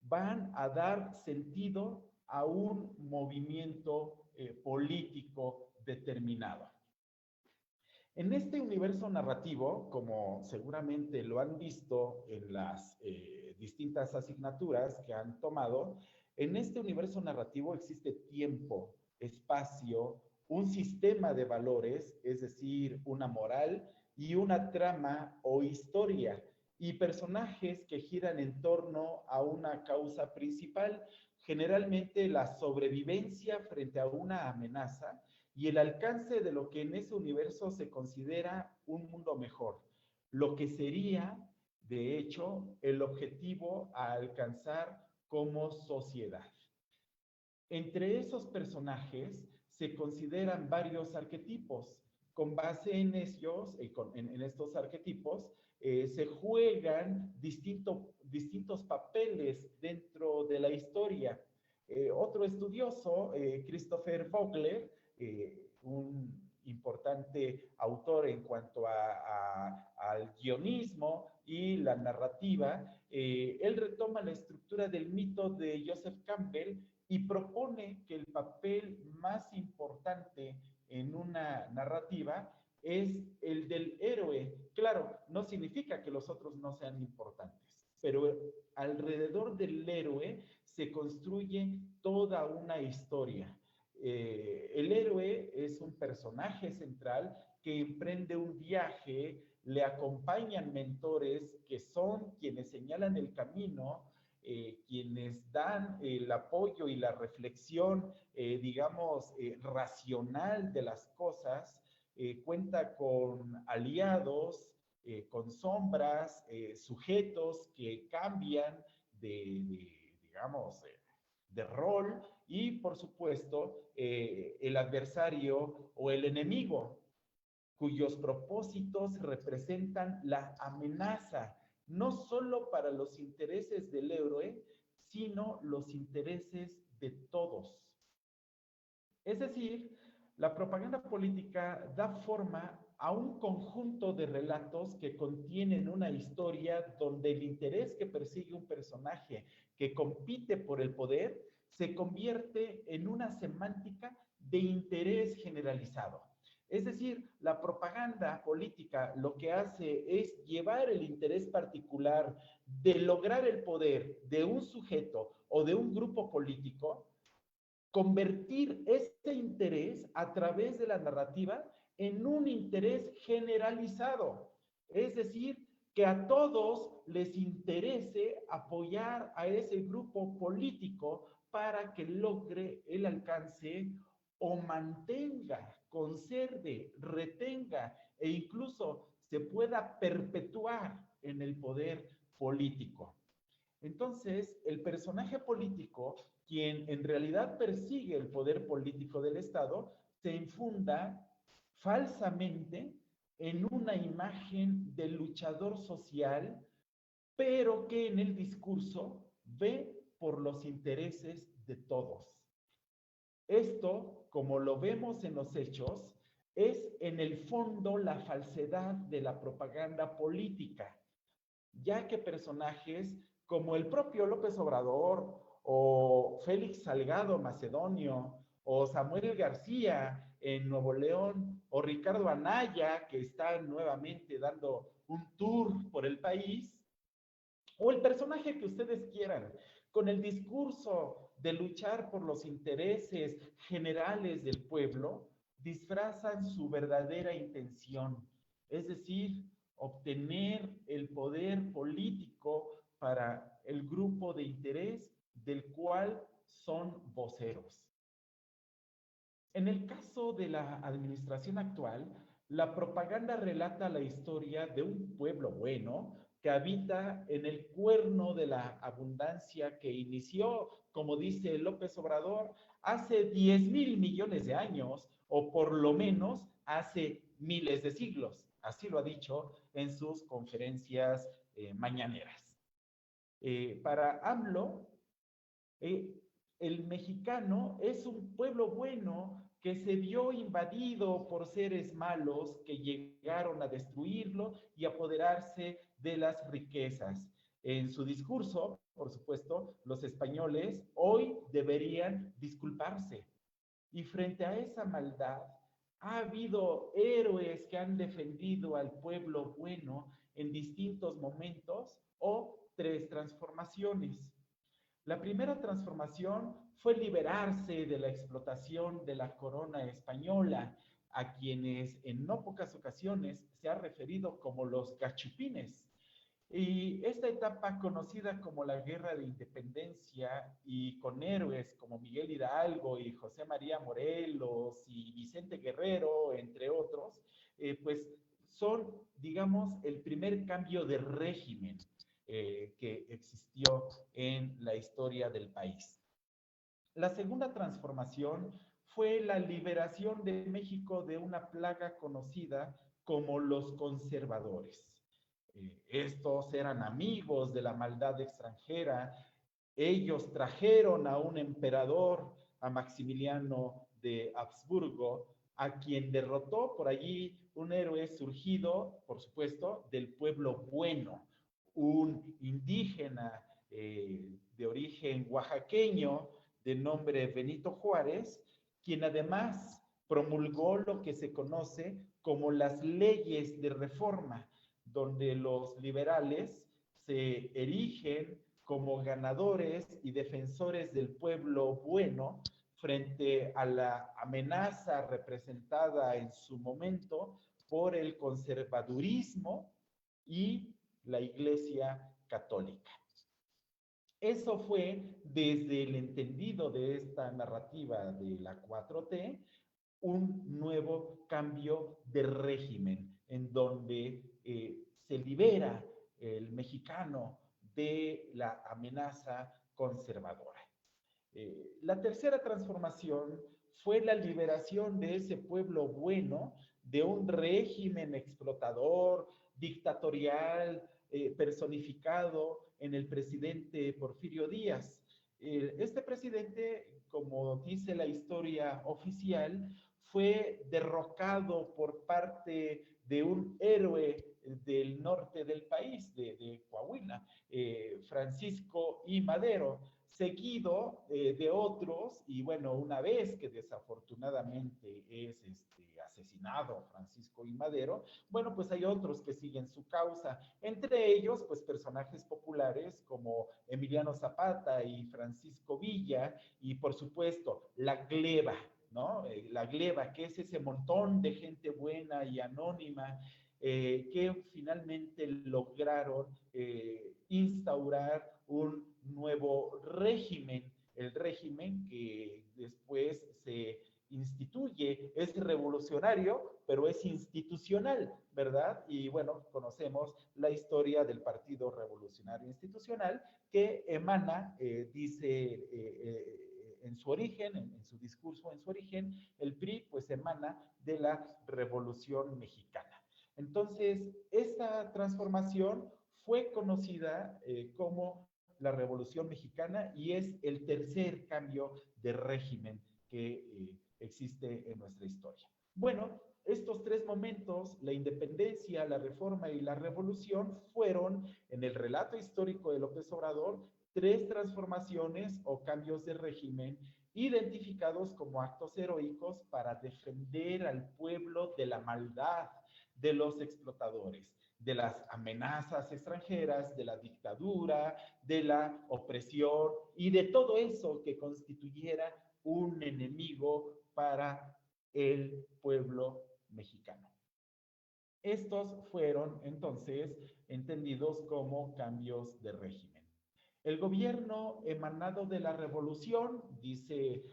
van a dar sentido a un movimiento político determinado. En este universo narrativo, como seguramente lo han visto en las distintas asignaturas que han tomado, en este universo narrativo existe tiempo, espacio, un sistema de valores, es decir, una moral y una trama o historia, y personajes que giran en torno a una causa principal, generalmente la sobrevivencia frente a una amenaza y el alcance de lo que en ese universo se considera un mundo mejor, lo que sería, de hecho, el objetivo a alcanzar como sociedad. Entre esos personajes se consideran varios arquetipos. Con base en ellos, en estos arquetipos, se juegan distintos papeles dentro de la historia. Otro estudioso, Christopher Vogler, un importante autor en cuanto al guionismo y la narrativa, él retoma la estructura del mito de Joseph Campbell y propone que el papel más importante en una narrativa es el del héroe. Claro, no significa que los otros no sean importantes, pero alrededor del héroe se construye toda una historia. El héroe es un personaje central que emprende un viaje, le acompañan mentores que son quienes señalan el camino, quienes dan el apoyo y la reflexión, racional de las cosas, cuenta con aliados, con sombras, sujetos que cambian de rol y, por supuesto, el adversario o el enemigo, cuyos propósitos representan la amenaza, no solo para los intereses del héroe, sino los intereses de todos. Es decir, la propaganda política da forma a un conjunto de relatos que contienen una historia donde el interés que persigue un personaje que compite por el poder se convierte en una semántica de interés generalizado. Es decir, la propaganda política lo que hace es llevar el interés particular de lograr el poder de un sujeto o de un grupo político, convertir ese interés a través de la narrativa en un interés generalizado. Es decir, que a todos les interese apoyar a ese grupo político para que logre el alcance o mantenga, conserve, retenga e incluso se pueda perpetuar en el poder político. Entonces, el personaje político, quien en realidad persigue el poder político del Estado, se infunda falsamente en una imagen de luchador social, pero que en el discurso ve por los intereses de todos. Esto, como lo vemos en los hechos, es en el fondo la falsedad de la propaganda política, ya que personajes como el propio López Obrador o Félix Salgado Macedonio o Samuel García en Nuevo León o Ricardo Anaya, que está nuevamente dando un tour por el país, o el personaje que ustedes quieran, con el discurso de luchar por los intereses generales del pueblo, disfrazan su verdadera intención, es decir, obtener el poder político para el grupo de interés del cual son voceros. En el caso de la administración actual, la propaganda relata la historia de un pueblo bueno que habita en el cuerno de la abundancia que inició, como dice López Obrador, hace 10,000 millones de años, o por lo menos hace miles de siglos. Así lo ha dicho en sus conferencias mañaneras. Para AMLO, el mexicano es un pueblo bueno que se vio invadido por seres malos que llegaron a destruirlo y apoderarse de las riquezas. En su discurso, por supuesto, los españoles hoy deberían disculparse. Y frente a esa maldad, ha habido héroes que han defendido al pueblo bueno en distintos momentos o tres transformaciones. La primera transformación fue liberarse de la explotación de la corona española, a quienes en no pocas ocasiones se ha referido como los cachupines. Y esta etapa, conocida como la Guerra de Independencia, y con héroes como Miguel Hidalgo y José María Morelos y Vicente Guerrero, entre otros, pues son, digamos, el primer cambio de régimen que existió en la historia del país. La segunda transformación fue la liberación de México de una plaga conocida como los conservadores. Estos eran amigos de la maldad extranjera. Ellos trajeron a un emperador, a Maximiliano de Habsburgo, a quien derrotó por allí un héroe surgido, por supuesto, del pueblo bueno, un indígena de origen oaxaqueño de nombre Benito Juárez, quien además promulgó lo que se conoce como las leyes de reforma, donde los liberales se erigen como ganadores y defensores del pueblo bueno frente a la amenaza representada en su momento por el conservadurismo y la Iglesia Católica. Eso fue, desde el entendido de esta narrativa de la 4T, un nuevo cambio de régimen en donde se libera el mexicano de la amenaza conservadora. La tercera transformación fue la liberación de ese pueblo bueno de un régimen explotador, dictatorial, personificado en el presidente Porfirio Díaz. Este presidente, como dice la historia oficial, fue derrocado por parte de un héroe del norte del país, de Coahuila, Francisco I. Madero, seguido de otros, y bueno, una vez que desafortunadamente es asesinado Francisco I. Madero, bueno, pues hay otros que siguen su causa, entre ellos, pues personajes populares como Emiliano Zapata y Francisco Villa, y por supuesto, la gleba, ¿no? La gleba, que es ese montón de gente buena y anónima que finalmente lograron instaurar un nuevo régimen, el régimen que después se instituye, es revolucionario, pero es institucional, ¿verdad? Y bueno, conocemos la historia del Partido Revolucionario Institucional que emana, dice en su origen, en su discurso, en su origen, el PRI pues emana de la Revolución Mexicana. Entonces, esta transformación fue conocida como la Revolución Mexicana y es el tercer cambio de régimen que existe en nuestra historia. Bueno, estos tres momentos, la independencia, la reforma y la revolución, fueron, en el relato histórico de López Obrador, tres transformaciones o cambios de régimen identificados como actos heroicos para defender al pueblo de la maldad de los explotadores, de las amenazas extranjeras, de la dictadura, de la opresión y de todo eso que constituyera un enemigo para el pueblo mexicano. Estos fueron entonces entendidos como cambios de régimen. El gobierno emanado de la revolución, dice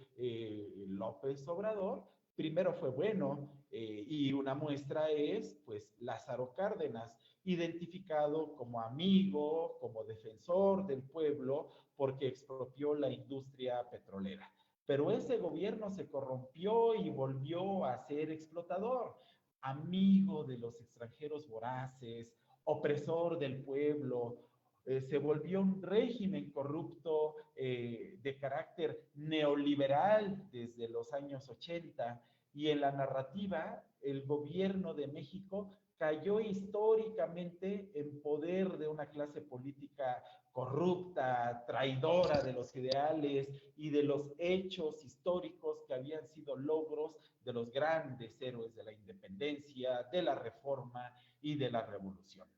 López Obrador, primero fue bueno y una muestra es pues Lázaro Cárdenas, identificado como amigo, como defensor del pueblo porque expropió la industria petrolera. Pero ese gobierno se corrompió y volvió a ser explotador, amigo de los extranjeros voraces, opresor del pueblo, se volvió un régimen corrupto de carácter neoliberal desde los años 80 y en la narrativa, el gobierno de México cayó históricamente en poder de una clase política corrupta, traidora de los ideales y de los hechos históricos que habían sido logros de los grandes héroes de la independencia, de la reforma y de la revolución.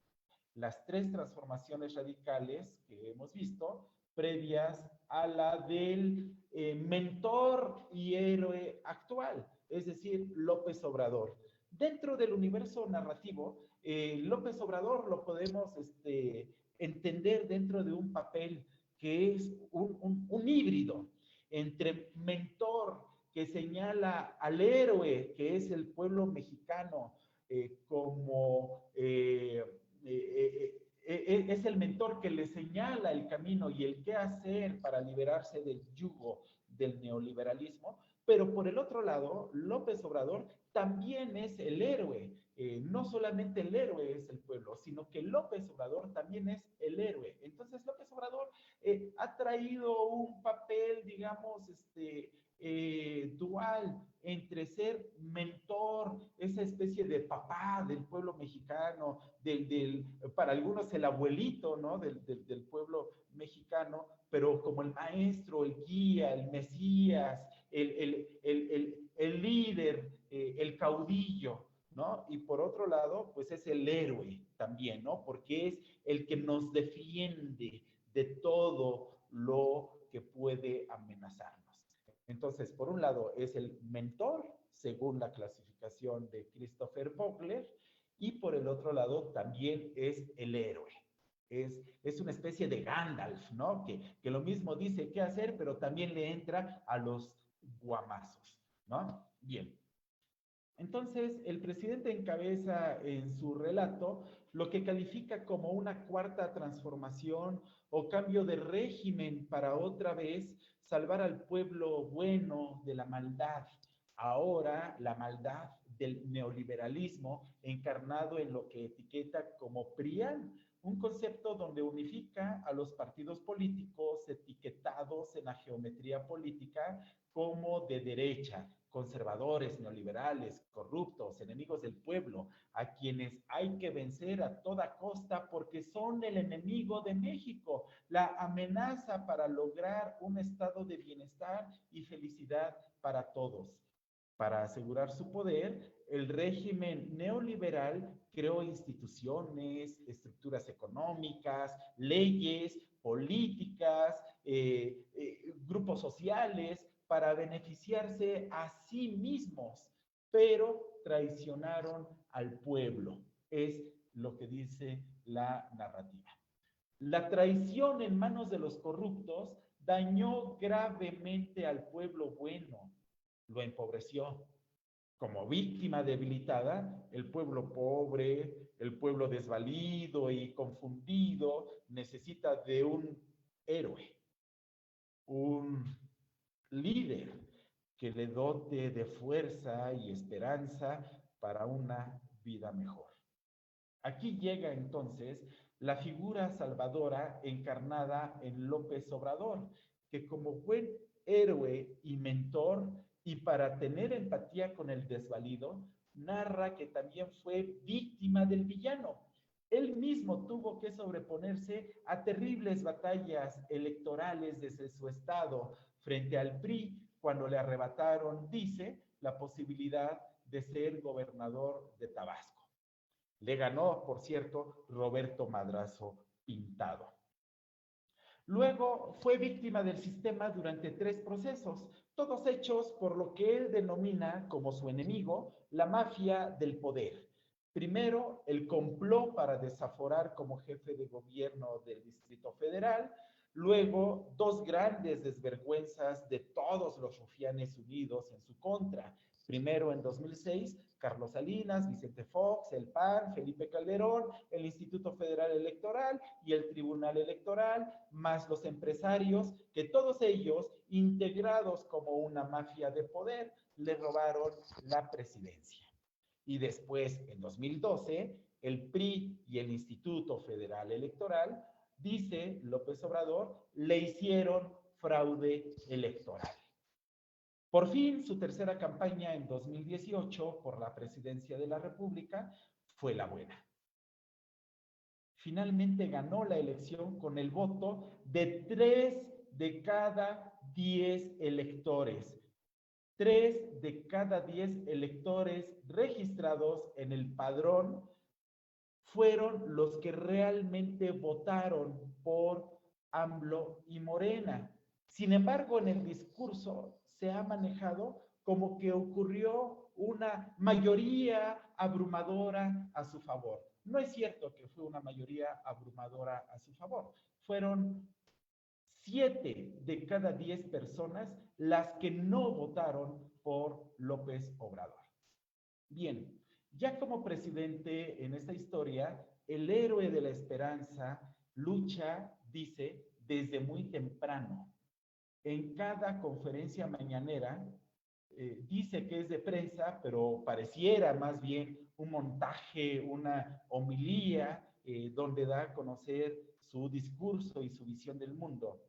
Las tres transformaciones radicales que hemos visto, previas a la del mentor y héroe actual, es decir, López Obrador. Dentro del universo narrativo, López Obrador lo podemos entender dentro de un papel que es un híbrido entre mentor que señala al héroe, que es el pueblo mexicano, como es el mentor que le señala el camino y el qué hacer para liberarse del yugo del neoliberalismo, pero por el otro lado, López Obrador también es el héroe. No solamente el héroe es el pueblo, sino que López Obrador también es el héroe. Entonces, López Obrador ha traído un papel, digamos, dual entre ser mentor, esa especie de papá del pueblo mexicano, para algunos el abuelito, ¿no? Del pueblo mexicano, pero como el maestro, el guía, el mesías, el líder, el caudillo, ¿no? Y por otro lado, pues es el héroe también, ¿no? Porque es el que nos defiende de todo lo que puede amenazarnos. Entonces, por un lado, es el mentor, según la clasificación de Christopher Vogler, y por el otro lado, también es el héroe. Es una especie de Gandalf, ¿no? Que lo mismo dice qué hacer, pero también le entra a los guamazos, ¿no? Bien. Entonces, el presidente encabeza en su relato lo que califica como una cuarta transformación o cambio de régimen para otra vez salvar al pueblo bueno de la maldad. Ahora, la maldad del neoliberalismo encarnado en lo que etiqueta como PRIAN, un concepto donde unifica a los partidos políticos etiquetados en la geometría política como de derecha, conservadores, neoliberales, corruptos, enemigos del pueblo, a quienes hay que vencer a toda costa porque son el enemigo de México, la amenaza para lograr un estado de bienestar y felicidad para todos. Para asegurar su poder, el régimen neoliberal creó instituciones, estructuras económicas, leyes, políticas, grupos sociales, para beneficiarse a sí mismos, pero traicionaron al pueblo. Es lo que dice la narrativa. La traición en manos de los corruptos dañó gravemente al pueblo bueno, lo empobreció. Como víctima debilitada, el pueblo pobre, el pueblo desvalido y confundido necesita de un héroe, un líder que le dote de fuerza y esperanza para una vida mejor. Aquí llega entonces la figura salvadora encarnada en López Obrador, que como buen héroe y mentor, y para tener empatía con el desvalido, narra que también fue víctima del villano. Él mismo tuvo que sobreponerse a terribles batallas electorales desde su estado frente al PRI cuando le arrebataron, dice, la posibilidad de ser gobernador de Tabasco. Le ganó, por cierto, Roberto Madrazo Pintado. Luego fue víctima del sistema durante 3 procesos, todos hechos por lo que él denomina como su enemigo, la mafia del poder. Primero, el complot para desaforar como jefe de gobierno del Distrito Federal. Luego, 2 grandes desvergüenzas de todos los rufianes unidos en su contra. Primero, en 2006, Carlos Salinas, Vicente Fox, el PAN, Felipe Calderón, el Instituto Federal Electoral y el Tribunal Electoral, más los empresarios, que todos ellos, integrados como una mafia de poder, le robaron la presidencia. Y después, en 2012, el PRI y el Instituto Federal Electoral, dice López Obrador, le hicieron fraude electoral. Por fin, su tercera campaña en 2018 por la presidencia de la República fue la buena. Finalmente ganó la elección con el voto de 3 de cada 10 electores. 3 de cada 10 electores registrados en el padrón fueron los que realmente votaron por AMLO y Morena. Sin embargo, en el discurso se ha manejado como que ocurrió una mayoría abrumadora a su favor. No es cierto que fue una mayoría abrumadora a su favor. Fueron 7 de cada 10 personas las que no votaron por López Obrador. Bien, ya como presidente en esta historia, el héroe de la esperanza lucha, dice, desde muy temprano. En cada conferencia mañanera, dice que es de prensa, pero pareciera más bien un montaje, una homilía, donde da a conocer su discurso y su visión del mundo.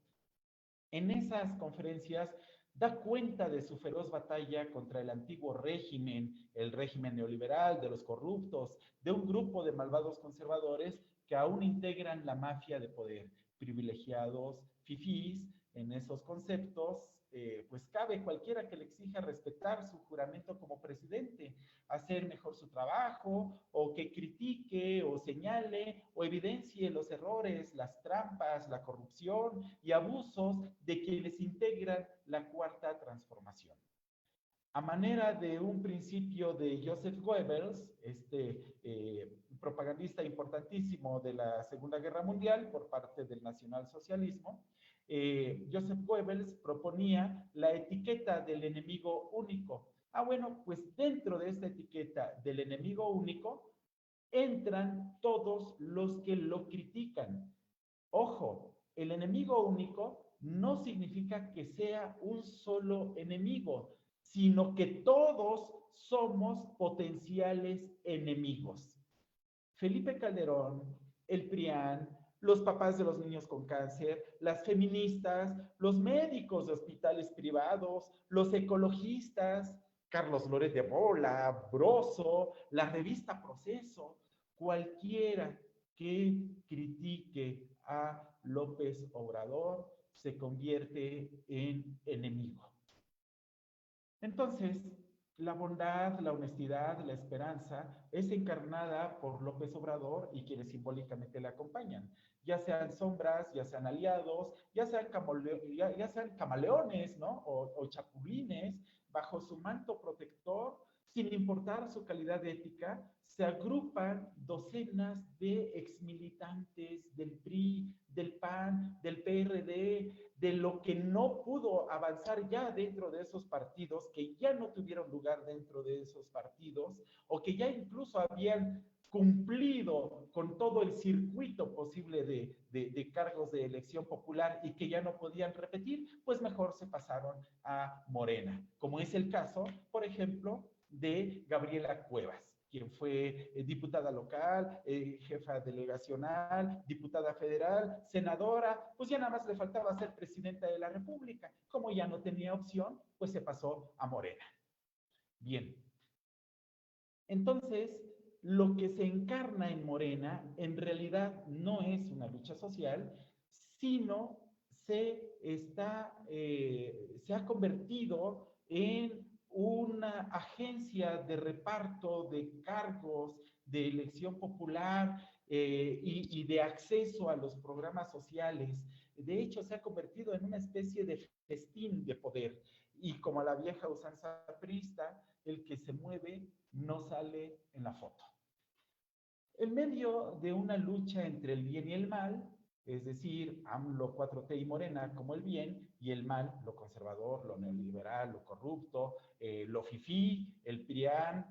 En esas conferencias da cuenta de su feroz batalla contra el antiguo régimen, el régimen neoliberal, de los corruptos, de un grupo de malvados conservadores que aún integran la mafia de poder, privilegiados, fifís. En esos conceptos, pues cabe cualquiera que le exija respetar su juramento como presidente, hacer mejor su trabajo, o que critique o señale o evidencie los errores, las trampas, la corrupción y abusos de quienes integran la cuarta transformación. A manera de un principio de Joseph Goebbels, propagandista importantísimo de la Segunda Guerra Mundial por parte del nacionalsocialismo, Joseph Goebbels proponía la etiqueta del enemigo único. Bueno, pues dentro de esta etiqueta del enemigo único entran todos los que lo critican. Ojo, el enemigo único no significa que sea un solo enemigo, sino que todos somos potenciales enemigos. Felipe Calderón, el PRIAN, los papás de los niños con cáncer, las feministas, los médicos de hospitales privados, los ecologistas, Carlos Loret de Mola, Broso, la revista Proceso, cualquiera que critique a López Obrador se convierte en enemigo. Entonces, la bondad, la honestidad, la esperanza es encarnada por López Obrador y quienes simbólicamente le acompañan, ya sean sombras, ya sean aliados, ya sean camaleones, ¿no? O chapulines, bajo su manto protector, sin importar su calidad ética, se agrupan docenas de exmilitantes del PRI, del PAN, del PRD, de lo que no pudo avanzar ya dentro de esos partidos, que ya no tuvieron lugar dentro de esos partidos, o que ya incluso habían cumplido con todo el circuito posible de cargos de elección popular y que ya no podían repetir, pues mejor se pasaron a Morena, como es el caso, por ejemplo, de Gabriela Cuevas, quien fue diputada local, jefa delegacional, diputada federal, senadora, pues ya nada más le faltaba ser presidenta de la República. Como ya no tenía opción, pues se pasó a Morena. Bien. Entonces, lo que se encarna en Morena en realidad no es una lucha social, sino se ha convertido en una agencia de reparto de cargos, de elección popular y de acceso a los programas sociales. De hecho, se ha convertido en una especie de festín de poder. Y como la vieja usanza priista, el que se mueve no sale en la foto. En medio de una lucha entre el bien y el mal, es decir, AMLO, 4T y Morena como el bien, y el mal, lo conservador, lo neoliberal, lo corrupto, lo fifí, el PRIAN,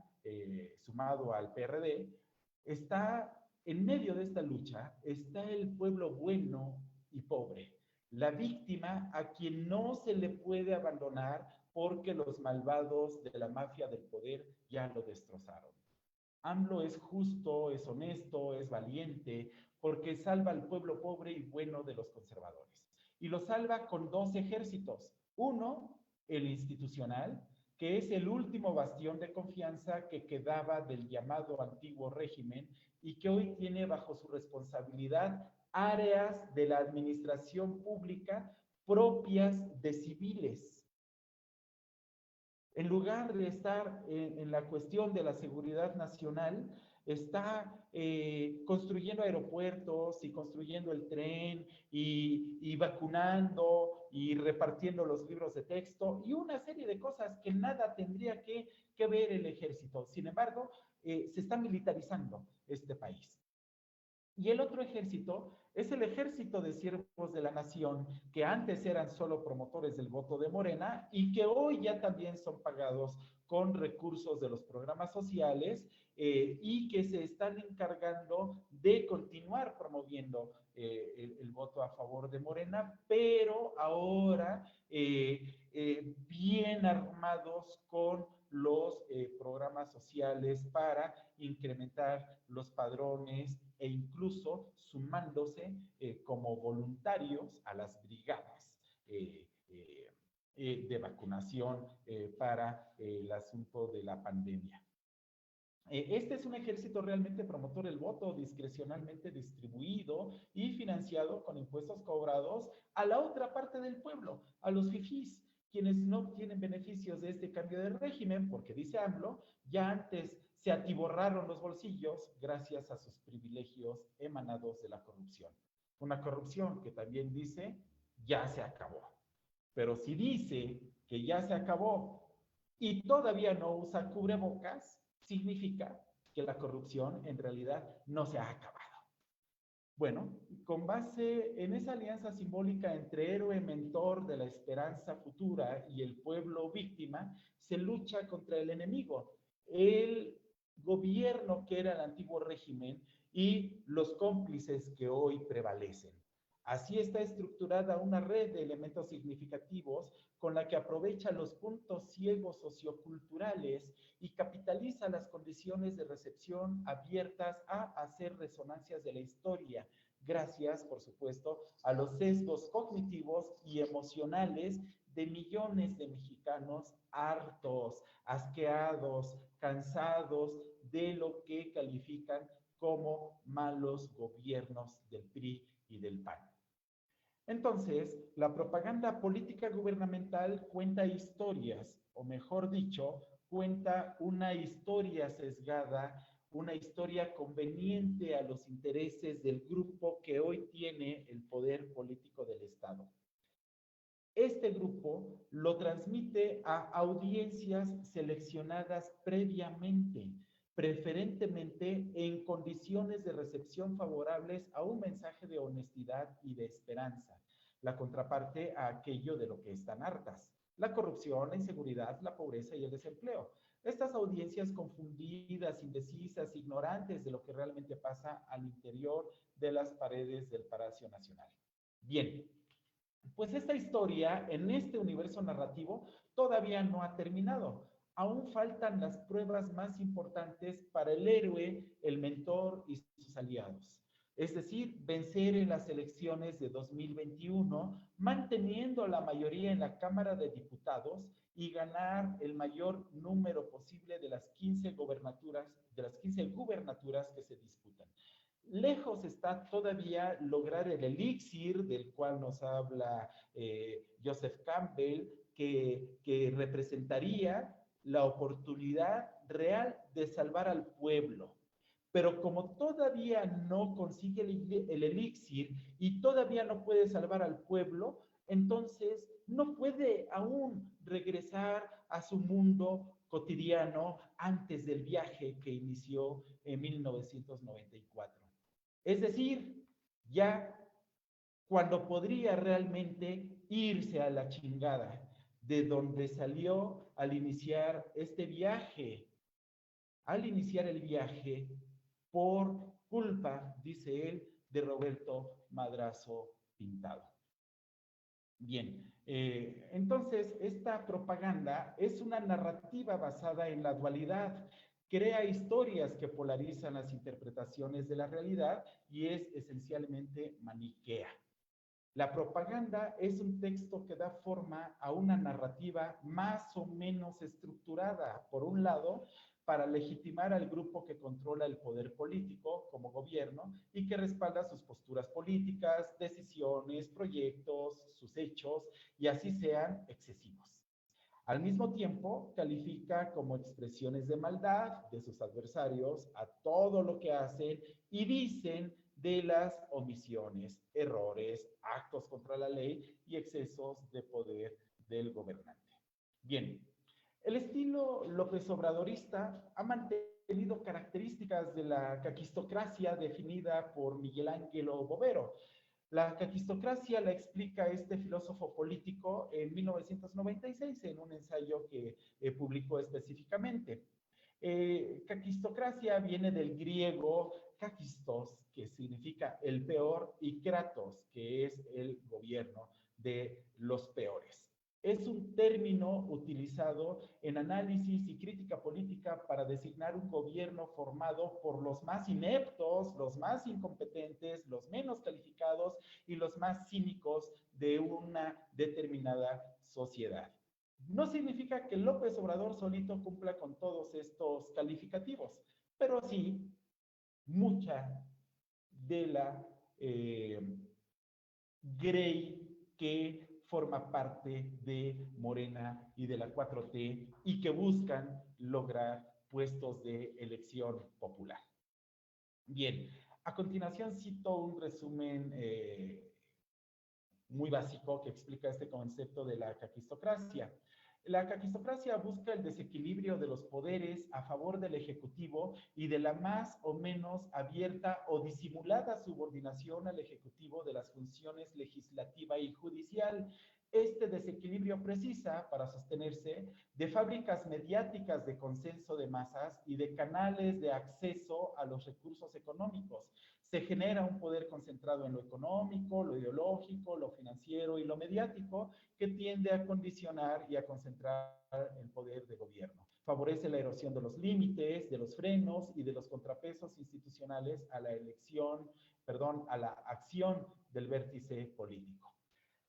sumado al PRD, está en medio de esta lucha, está el pueblo bueno y pobre, la víctima a quien no se le puede abandonar porque los malvados de la mafia del poder ya lo destrozaron. AMLO es justo, es honesto, es valiente, porque salva al pueblo pobre y bueno de los conservadores. Y lo salva con 2 ejércitos. Uno, el institucional, que es el último bastión de confianza que quedaba del llamado antiguo régimen y que hoy tiene bajo su responsabilidad áreas de la administración pública propias de civiles. En lugar de estar en la cuestión de la seguridad nacional, está construyendo aeropuertos y construyendo el tren y vacunando y repartiendo los libros de texto y una serie de cosas que nada tendría que ver el ejército. Sin embargo, se está militarizando este país. Y el otro ejército es el ejército de siervos de la nación, que antes eran solo promotores del voto de Morena y que hoy ya también son pagados con recursos de los programas sociales y que se están encargando de continuar promoviendo el voto a favor de Morena, pero ahora bien armados con los programas sociales para incrementar los padrones e incluso sumándose como voluntarios a las brigadas de vacunación para el asunto de la pandemia. Este es un ejército realmente promotor del voto, discrecionalmente distribuido y financiado con impuestos cobrados a la otra parte del pueblo, a los fifís, quienes no obtienen beneficios de este cambio de régimen, porque dice AMLO, ya antes se atiborraron los bolsillos gracias a sus privilegios emanados de la corrupción. Una corrupción que también dice, ya se acabó. Pero si dice que ya se acabó y todavía no usa cubrebocas, significa que la corrupción en realidad no se ha acabado. Bueno, con base en esa alianza simbólica entre héroe mentor de la esperanza futura y el pueblo víctima, se lucha contra el enemigo, el gobierno que era el antiguo régimen y los cómplices que hoy prevalecen. Así está estructurada una red de elementos significativos con la que aprovecha los puntos ciegos socioculturales y capitaliza las condiciones de recepción abiertas a hacer resonancias de la historia, gracias, por supuesto, a los sesgos cognitivos y emocionales de millones de mexicanos hartos, asqueados, cansados de lo que califican como malos gobiernos del PRI y del PAN. Entonces, la propaganda política gubernamental cuenta historias, o mejor dicho, cuenta una historia sesgada, una historia conveniente a los intereses del grupo que hoy tiene el poder político del Estado. Este grupo lo transmite a audiencias seleccionadas previamente, preferentemente en condiciones de recepción favorables a un mensaje de honestidad y de esperanza, la contraparte a aquello de lo que están hartas: la corrupción, la inseguridad, la pobreza y el desempleo. Estas audiencias confundidas, indecisas, ignorantes de lo que realmente pasa al interior de las paredes del Palacio Nacional. Bien, pues esta historia en este universo narrativo todavía no ha terminado. Aún faltan las pruebas más importantes para el héroe, el mentor y sus aliados. Es decir, vencer en las elecciones de 2021, manteniendo la mayoría en la Cámara de Diputados y ganar el mayor número posible de las 15 gubernaturas que se disputan. Lejos está todavía lograr el elixir del cual nos habla Joseph Campbell, que representaría la oportunidad real de salvar al pueblo. Pero como todavía no consigue el elixir y todavía no puede salvar al pueblo, entonces no puede aún regresar a su mundo cotidiano antes del viaje que inició en 1994. Es decir, ya cuando podría realmente irse a la chingada de donde salió al iniciar este viaje, al iniciar el viaje por culpa, dice él, de Roberto Madrazo Pintado. Bien, entonces esta propaganda es una narrativa basada en la dualidad, crea historias que polarizan las interpretaciones de la realidad y es esencialmente maniquea. La propaganda es un texto que da forma a una narrativa más o menos estructurada, por un lado, para legitimar al grupo que controla el poder político como gobierno y que respalda sus posturas políticas, decisiones, proyectos, sus hechos, y así sean excesivos. Al mismo tiempo, califica como expresiones de maldad de sus adversarios a todo lo que hacen y dicen de las omisiones, errores, actos contra la ley y excesos de poder del gobernante. Bien, el estilo López Obradorista ha mantenido características de la caquistocracia definida por Miguel Ángel Bovero. La caquistocracia la explica este filósofo político en 1996 en un ensayo que publicó específicamente. Caquistocracia viene del griego kakistos, que significa el peor, y kratos, que es el gobierno de los peores. Es un término utilizado en análisis y crítica política para designar un gobierno formado por los más ineptos, los más incompetentes, los menos calificados y los más cínicos de una determinada sociedad. No significa que López Obrador solito cumpla con todos estos calificativos, pero sí mucha de la grey que forma parte de Morena y de la 4T y que buscan lograr puestos de elección popular. Bien, a continuación cito un resumen muy básico que explica este concepto de la caquistocracia. La caquistocracia busca el desequilibrio de los poderes a favor del Ejecutivo y de la más o menos abierta o disimulada subordinación al Ejecutivo de las funciones legislativa y judicial. Este desequilibrio precisa, para sostenerse, de fábricas mediáticas de consenso de masas y de canales de acceso a los recursos económicos. Se genera un poder concentrado en lo económico, lo ideológico, lo financiero y lo mediático, que tiende a condicionar y a concentrar el poder de gobierno. Favorece la erosión de los límites, de los frenos y de los contrapesos institucionales a la a la acción del vértice político.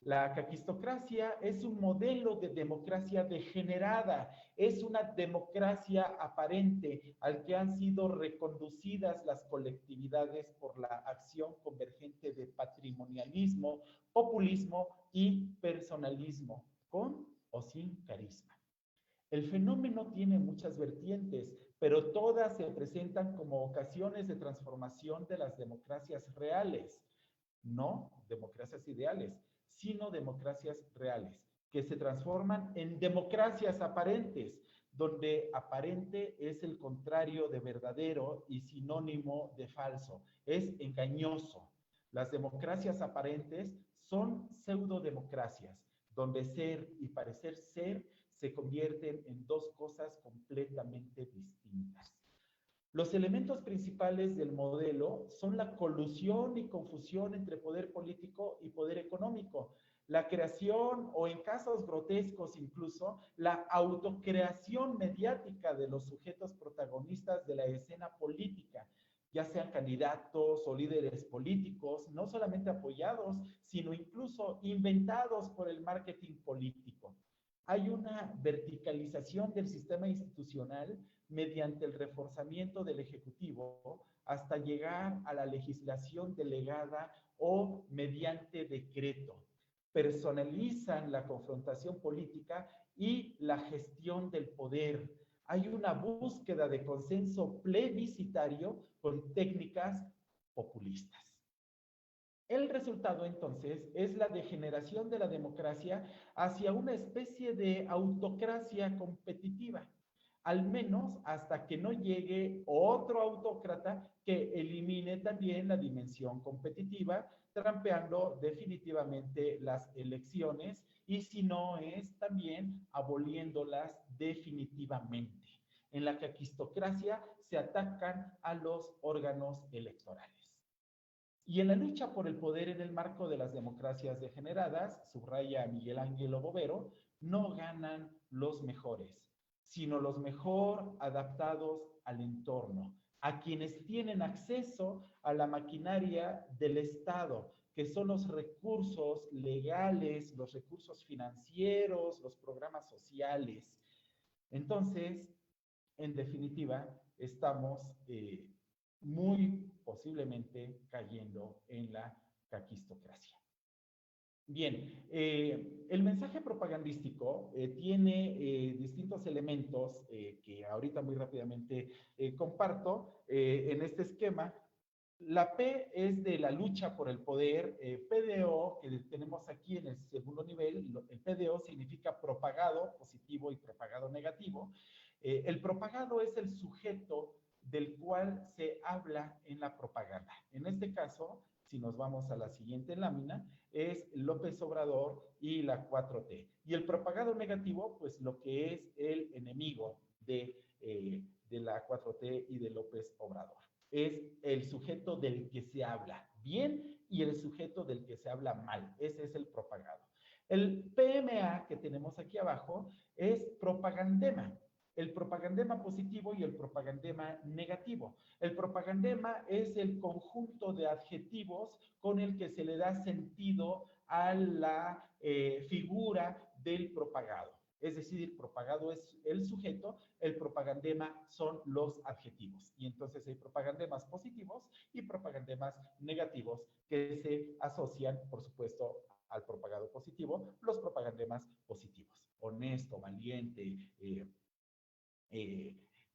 La caquistocracia es un modelo de democracia degenerada, es una democracia aparente al que han sido reconducidas las colectividades por la acción convergente de patrimonialismo, populismo y personalismo, con o sin carisma. El fenómeno tiene muchas vertientes, pero todas se presentan como ocasiones de transformación de las democracias reales, no democracias ideales, sino democracias reales, que se transforman en democracias aparentes, donde aparente es el contrario de verdadero y sinónimo de falso, es engañoso. Las democracias aparentes son pseudodemocracias, donde ser y parecer ser se convierten en dos cosas completamente distintas. Los elementos principales del modelo son la colusión y confusión entre poder político y poder económico, la creación o en casos grotescos incluso la autocreación mediática de los sujetos protagonistas de la escena política, ya sean candidatos o líderes políticos, no solamente apoyados, sino incluso inventados por el marketing político. Hay una verticalización del sistema institucional mediante el reforzamiento del Ejecutivo hasta llegar a la legislación delegada o mediante decreto. Personalizan la confrontación política y la gestión del poder. Hay una búsqueda de consenso plebiscitario con técnicas populistas. El resultado, entonces, es la degeneración de la democracia hacia una especie de autocracia competitiva, al menos hasta que no llegue otro autócrata que elimine también la dimensión competitiva, trampeando definitivamente las elecciones y, si no es, también aboliéndolas definitivamente. En la caquistocracia se atacan a los órganos electorales. Y en la lucha por el poder en el marco de las democracias degeneradas, subraya Miguel Ángel Bovero, no ganan los mejores, sino los mejor adaptados al entorno, a quienes tienen acceso a la maquinaria del Estado, que son los recursos legales, los recursos financieros, los programas sociales. Entonces, en definitiva, estamos muy posiblemente cayendo en la caquistocracia. Bien, el mensaje propagandístico tiene distintos elementos que ahorita muy rápidamente comparto en este esquema. La P es de la lucha por el poder. PDO, que tenemos aquí en el segundo nivel, el PDO significa propagado positivo y propagado negativo. El propagado es el sujeto del cual se habla en la propaganda. En este caso, si nos vamos a la siguiente lámina, es López Obrador y la 4T. Y el propagado negativo, pues lo que es el enemigo de la 4T y de López Obrador. Es el sujeto del que se habla bien y el sujeto del que se habla mal. Ese es el propagado. El PMA que tenemos aquí abajo es propagandema. El propagandema positivo y el propagandema negativo. El propagandema es el conjunto de adjetivos con el que se le da sentido a la figura del propagado. Es decir, el propagado es el sujeto, el propagandema son los adjetivos. Y entonces hay propagandemas positivos y propagandemas negativos que se asocian, por supuesto, al propagado positivo, los propagandemas positivos. Honesto, valiente,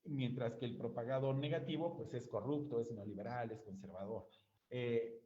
mientras que el propagado negativo pues es corrupto, es neoliberal, es conservador.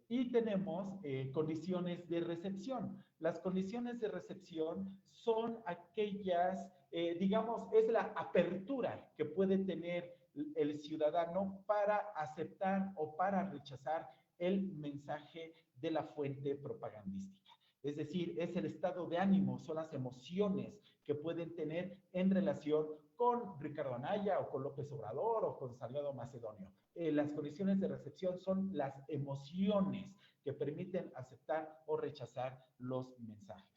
Y tenemos condiciones de recepción. Las condiciones de recepción son aquellas, digamos, es la apertura que puede tener el ciudadano para aceptar o para rechazar el mensaje de la fuente propagandística. Es decir, es el estado de ánimo, son las emociones que pueden tener en relación con Ricardo Anaya o con López Obrador o con Salgado Macedonio. Las condiciones de recepción son las emociones que permiten aceptar o rechazar los mensajes.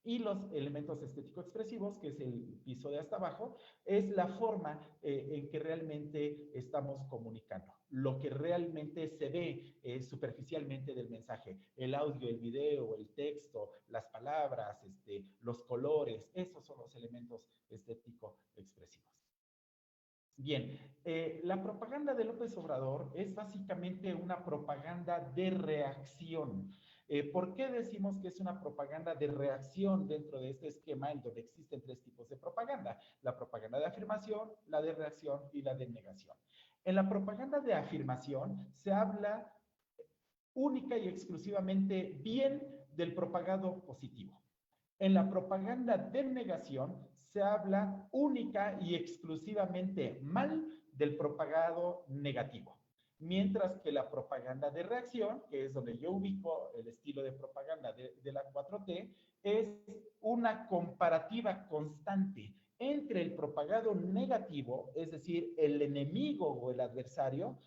Y los elementos estético-expresivos, que es el piso de hasta abajo, es la forma en que realmente estamos comunicando, lo que realmente se ve superficialmente del mensaje, el audio, el video, el texto, las palabras, los colores, esos son los elementos estético-expresivos. Bien, la propaganda de López Obrador es básicamente una propaganda de reacción. ¿Por qué decimos que es una propaganda de reacción dentro de este esquema en donde existen tres tipos de propaganda? La propaganda de afirmación, la de reacción y la de negación. En la propaganda de afirmación se habla única y exclusivamente bien del propagado positivo. En la propaganda de negación se habla única y exclusivamente mal del propagado negativo. Mientras que la propaganda de reacción, que es donde yo ubico el estilo de propaganda de la 4T, es una comparativa constante entre el propagado negativo, es decir, el enemigo o el adversario,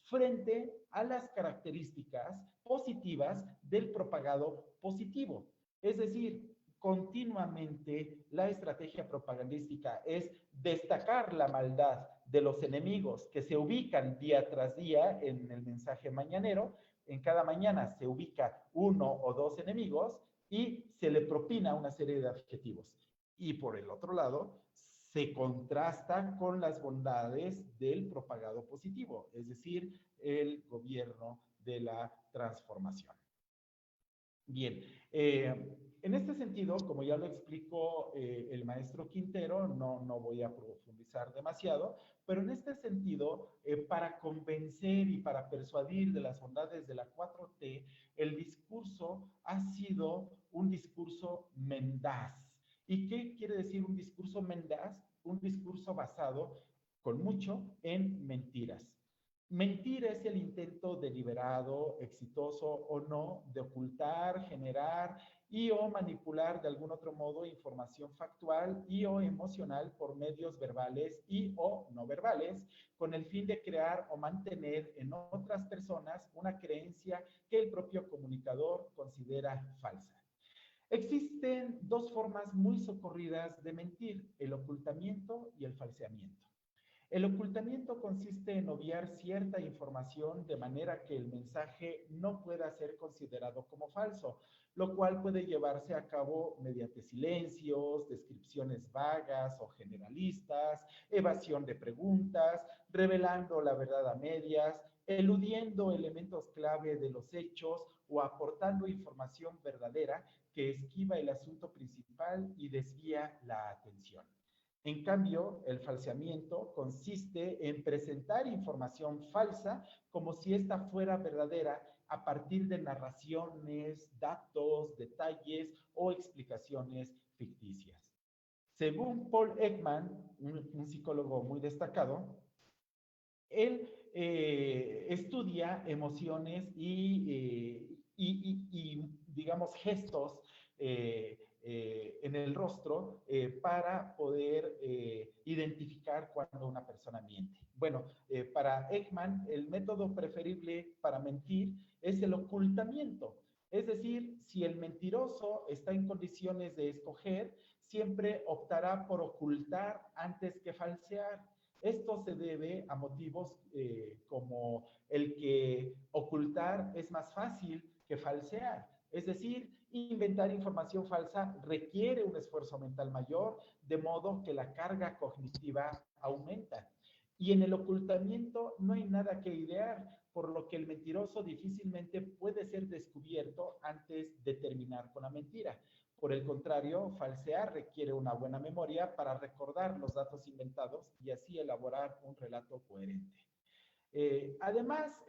frente a las características positivas del propagado positivo. Es decir, continuamente la estrategia propagandística es destacar la maldad de los enemigos que se ubican día tras día en el mensaje mañanero. En cada mañana se ubica uno o dos enemigos y se le propina una serie de adjetivos. Y por el otro lado, se contrasta con las bondades del propagado positivo, es decir, el gobierno de la transformación. Bien, en este sentido, como ya lo explicó el maestro Quintero, no voy a profundizar demasiado, pero en este sentido, para convencer y para persuadir de las bondades de la 4T, el discurso ha sido un discurso mendaz. ¿Y qué quiere decir un discurso mendaz? Un discurso basado con mucho en mentiras. Mentir es el intento deliberado, exitoso o no, de ocultar, generar y o manipular de algún otro modo información factual y o emocional por medios verbales y o no verbales, con el fin de crear o mantener en otras personas una creencia que el propio comunicador considera falsa. Existen dos formas muy socorridas de mentir, el ocultamiento y el falseamiento. El ocultamiento consiste en obviar cierta información de manera que el mensaje no pueda ser considerado como falso, lo cual puede llevarse a cabo mediante silencios, descripciones vagas o generalistas, evasión de preguntas, revelando la verdad a medias, eludiendo elementos clave de los hechos o aportando información verdadera que esquiva el asunto principal y desvía la atención. En cambio, el falseamiento consiste en presentar información falsa como si ésta fuera verdadera a partir de narraciones, datos, detalles o explicaciones ficticias. Según Paul Ekman, un psicólogo muy destacado, él estudia emociones y, digamos, gestos en el rostro para poder identificar cuando una persona miente. Bueno, para Ekman, el método preferible para mentir es el ocultamiento. Es decir, si el mentiroso está en condiciones de escoger, siempre optará por ocultar antes que falsear. Esto se debe a motivos como el que ocultar es más fácil que falsear. Es decir, inventar información falsa requiere un esfuerzo mental mayor, de modo que la carga cognitiva aumenta. Y en el ocultamiento no hay nada que idear, por lo que el mentiroso difícilmente puede ser descubierto antes de terminar con la mentira. Por el contrario, falsear requiere una buena memoria para recordar los datos inventados y así elaborar un relato coherente. Además,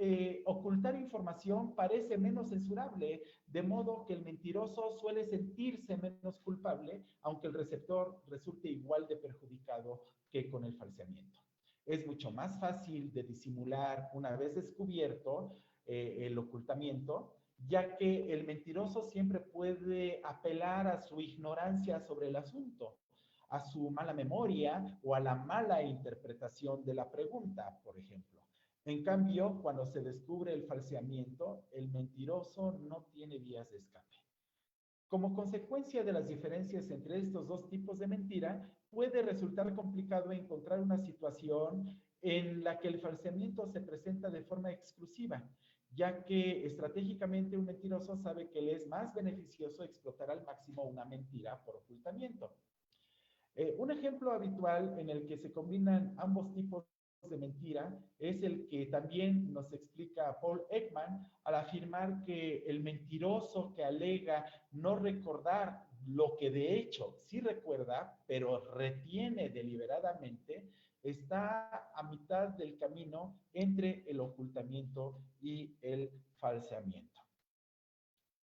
ocultar información parece menos censurable, de modo que el mentiroso suele sentirse menos culpable, aunque el receptor resulte igual de perjudicado que con el falseamiento. Es mucho más fácil de disimular una vez descubierto el ocultamiento, ya que el mentiroso siempre puede apelar a su ignorancia sobre el asunto, a su mala memoria o a la mala interpretación de la pregunta, por ejemplo. En cambio, cuando se descubre el falseamiento, el mentiroso no tiene vías de escape. Como consecuencia de las diferencias entre estos dos tipos de mentira, puede resultar complicado encontrar una situación en la que el falseamiento se presenta de forma exclusiva, ya que estratégicamente un mentiroso sabe que le es más beneficioso explotar al máximo una mentira por ocultamiento. Un ejemplo habitual en el que se combinan ambos tipos de mentira es el que también nos explica Paul Ekman al afirmar que el mentiroso que alega no recordar lo que de hecho sí recuerda, pero retiene deliberadamente, está a mitad del camino entre el ocultamiento y el falseamiento.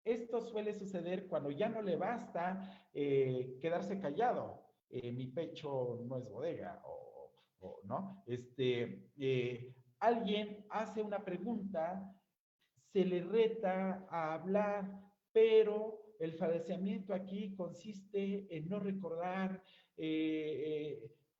Esto suele suceder cuando ya no le basta quedarse callado. Mi pecho no es bodega, ¿no? Alguien hace una pregunta, se le reta a hablar, pero el falseamiento aquí consiste en no recordar,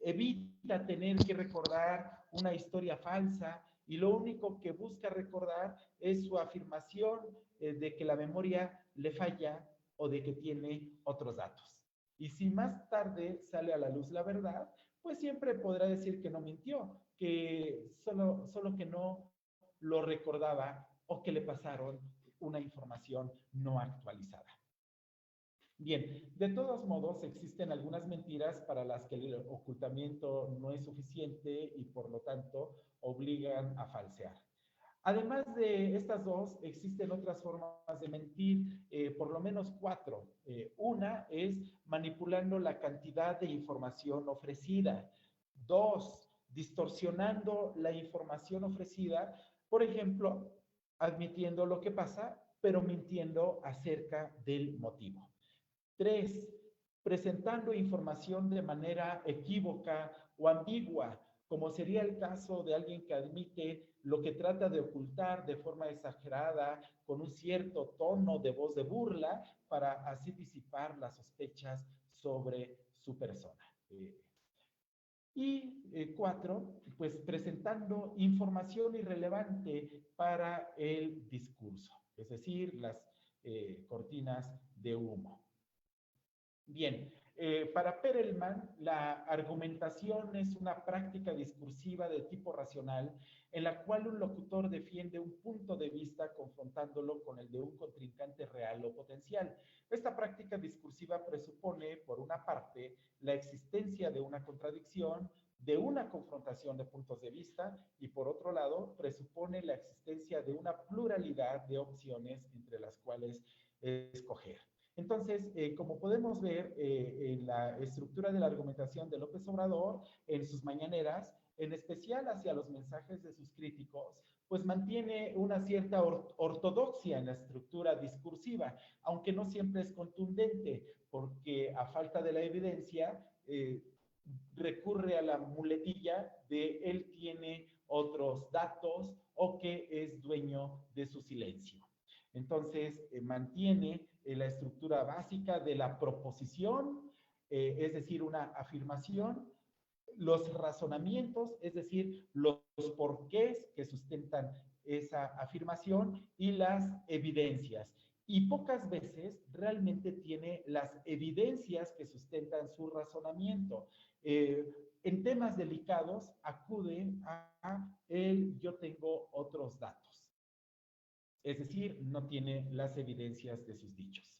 evita tener que recordar una historia falsa y lo único que busca recordar es su afirmación de que la memoria le falla o de que tiene otros datos. Y si más tarde sale a la luz la verdad, pues siempre podrá decir que no mintió, que solo que no lo recordaba o que le pasaron una información no actualizada. Bien, de todos modos existen algunas mentiras para las que el ocultamiento no es suficiente y por lo tanto obligan a falsear. Además de estas dos, existen otras formas de mentir, por lo menos 4. Una es manipulando la cantidad de información ofrecida. 2, distorsionando la información ofrecida, por ejemplo, admitiendo lo que pasa, pero mintiendo acerca del motivo. 3, presentando información de manera equívoca o ambigua, como sería el caso de alguien que admite lo que trata de ocultar de forma exagerada, con un cierto tono de voz de burla, para así disipar las sospechas sobre su persona. Y 4, pues presentando información irrelevante para el discurso, es decir, las cortinas de humo. Bien, Para Perelman, la argumentación es una práctica discursiva de tipo racional en la cual un locutor defiende un punto de vista confrontándolo con el de un contrincante real o potencial. Esta práctica discursiva presupone, por una parte, la existencia de una contradicción, de una confrontación de puntos de vista, y por otro lado, presupone la existencia de una pluralidad de opciones entre las cuales escoger. Entonces, como podemos ver en la estructura de la argumentación de López Obrador, en sus mañaneras, en especial hacia los mensajes de sus críticos, pues mantiene una cierta ortodoxia en la estructura discursiva, aunque no siempre es contundente, porque a falta de la evidencia, recurre a la muletilla de él tiene otros datos o que es dueño de su silencio. Entonces, mantiene la estructura básica de la proposición, es decir, una afirmación, los razonamientos, es decir, los porqués que sustentan esa afirmación y las evidencias. Y pocas veces realmente tiene las evidencias que sustentan su razonamiento. En temas delicados acude a el yo tengo otros datos. Es decir, no tiene las evidencias de sus dichos.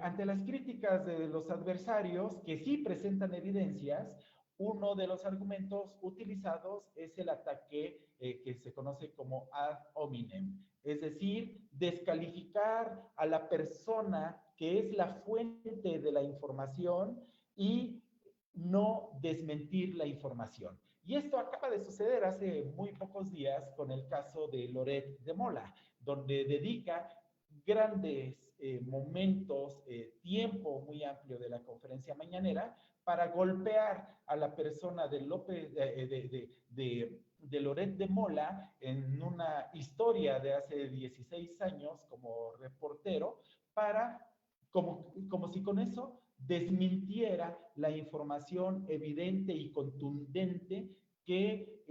Ante las críticas de los adversarios, que sí presentan evidencias, uno de los argumentos utilizados es el ataque que se conoce como ad hominem, es decir, descalificar a la persona que es la fuente de la información y no desmentir la información. Y esto acaba de suceder hace muy pocos días con el caso de Loret de Mola, donde dedica grandes momentos, tiempo muy amplio de la conferencia mañanera para golpear a la persona de Loret de Mola en una historia de hace 16 años como reportero, como si con eso desmintiera la información evidente y contundente que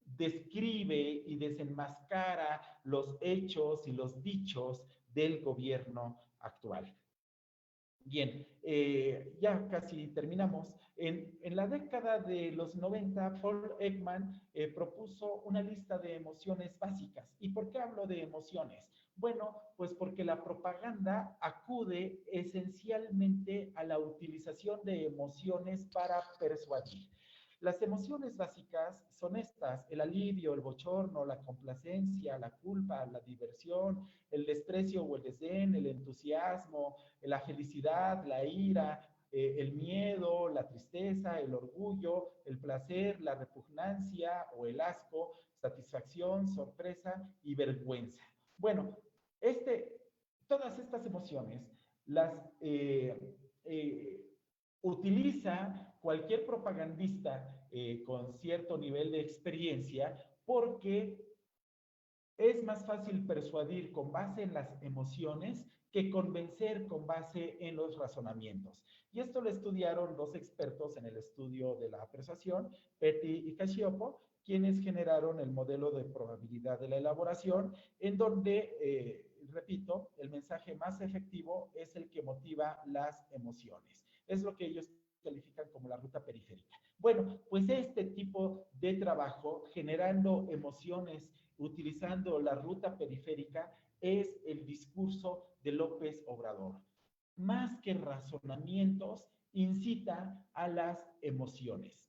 describe y desenmascara los hechos y los dichos del gobierno actual. Bien, ya casi terminamos. En la década de los 90, Paul Ekman propuso una lista de emociones básicas. ¿Y por qué hablo de emociones? Bueno, pues porque la propaganda acude esencialmente a la utilización de emociones para persuadir. Las emociones básicas son estas: el alivio, el bochorno, la complacencia, la culpa, la diversión, el desprecio o el desdén, el entusiasmo, la felicidad, la ira, el miedo, la tristeza, el orgullo, el placer, la repugnancia o el asco, satisfacción, sorpresa y vergüenza. Bueno, todas estas emociones las utiliza cualquier propagandista con cierto nivel de experiencia, porque es más fácil persuadir con base en las emociones que convencer con base en los razonamientos. Y esto lo estudiaron dos expertos en el estudio de la persuasión, Petty y Cacioppo, quienes generaron el modelo de probabilidad de la elaboración, en donde, repito, el mensaje más efectivo es el que motiva las emociones. Es lo que ellos califican como la ruta periférica. Bueno, pues este tipo de trabajo, generando emociones, utilizando la ruta periférica, es el discurso de López Obrador. Más que razonamientos, incita a las emociones.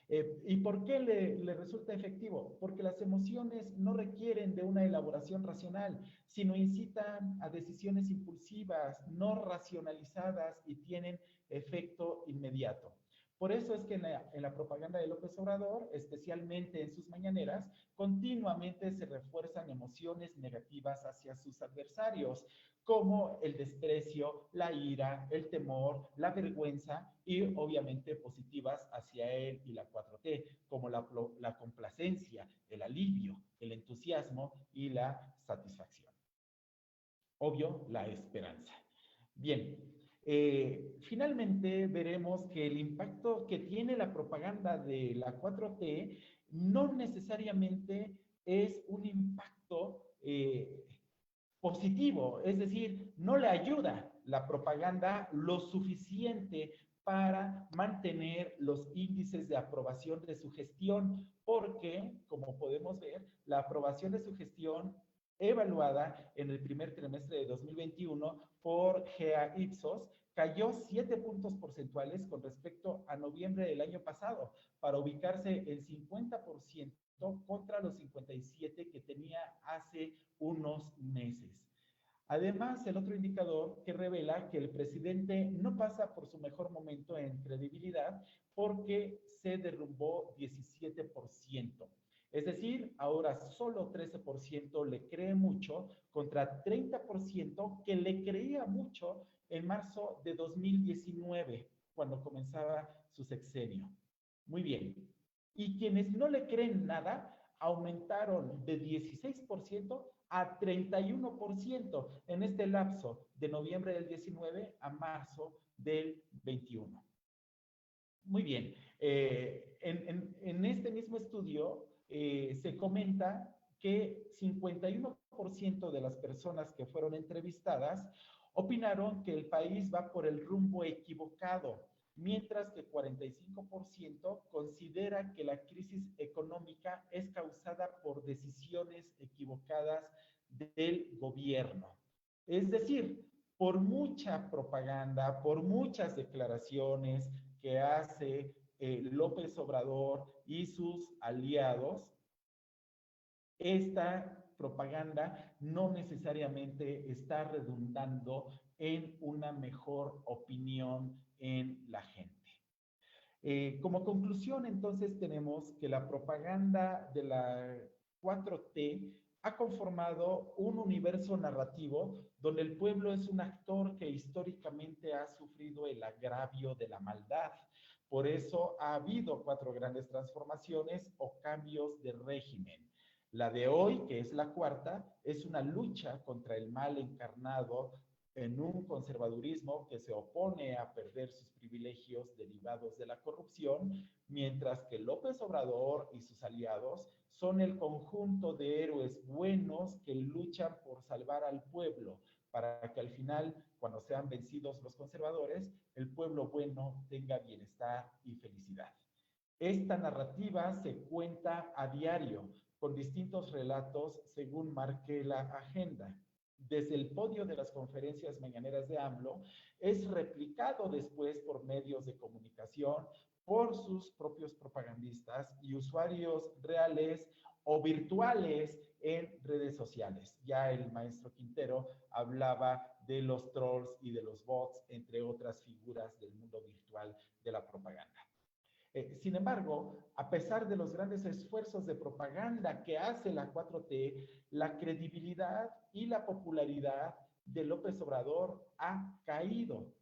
¿Y por qué le resulta efectivo? Porque las emociones no requieren de una elaboración racional, sino incitan a decisiones impulsivas, no racionalizadas, y tienen efecto inmediato. Por eso es que en la propaganda de López Obrador, especialmente en sus mañaneras, continuamente se refuerzan emociones negativas hacia sus adversarios, como el desprecio, la ira, el temor, la vergüenza, y obviamente positivas hacia él y la 4T, como la complacencia, el alivio, el entusiasmo y la satisfacción. Obvio, la esperanza. Bien, finalmente veremos que el impacto que tiene la propaganda de la 4T no necesariamente es un impacto positivo, es decir, no le ayuda, la propaganda lo suficiente para mantener los índices de aprobación de su gestión, porque, como podemos ver, la aprobación de su gestión evaluada en el primer trimestre de 2021 por GA Ipsos cayó 7 puntos porcentuales con respecto a noviembre del año pasado, para ubicarse en 50% contra los 57 que tenía hace unos meses. Además, el otro indicador que revela que el presidente no pasa por su mejor momento en credibilidad porque se derrumbó 17%. Es decir, ahora solo 13% le cree mucho contra 30% que le creía mucho en marzo de 2019, cuando comenzaba su sexenio. Muy bien. Y quienes no le creen nada aumentaron de 16% a 31% en este lapso de noviembre del 19 a marzo del 21. Muy bien. En este mismo estudio se comenta que 51% de las personas que fueron entrevistadas opinaron que el país va por el rumbo equivocado, mientras que 45% considera que la crisis económica es causada por decisiones equivocadas del gobierno. Es decir, por mucha propaganda, por muchas declaraciones que hace López Obrador y sus aliados, esta propaganda no necesariamente está redundando en una mejor opinión en la gente. Como conclusión, entonces, tenemos que la propaganda de la 4T ha conformado un universo narrativo donde el pueblo es un actor que históricamente ha sufrido el agravio de la maldad. Por eso ha habido 4 grandes transformaciones o cambios de régimen. La de hoy, que es la cuarta, es una lucha contra el mal encarnado en un conservadurismo que se opone a perder sus privilegios derivados de la corrupción, mientras que López Obrador y sus aliados son el conjunto de héroes buenos que luchan por salvar al pueblo, para que al final, cuando sean vencidos los conservadores, el pueblo bueno tenga bienestar y felicidad. Esta narrativa se cuenta a diario, con distintos relatos según marque la agenda. Desde el podio de las conferencias mañaneras de AMLO, es replicado después por medios de comunicación, por sus propios propagandistas y usuarios reales o virtuales en redes sociales. Ya el maestro Quintero hablaba de los trolls y de los bots, entre otras figuras del mundo virtual de la propaganda. Sin embargo, a pesar de los grandes esfuerzos de propaganda que hace la 4T, la credibilidad y la popularidad de López Obrador ha caído.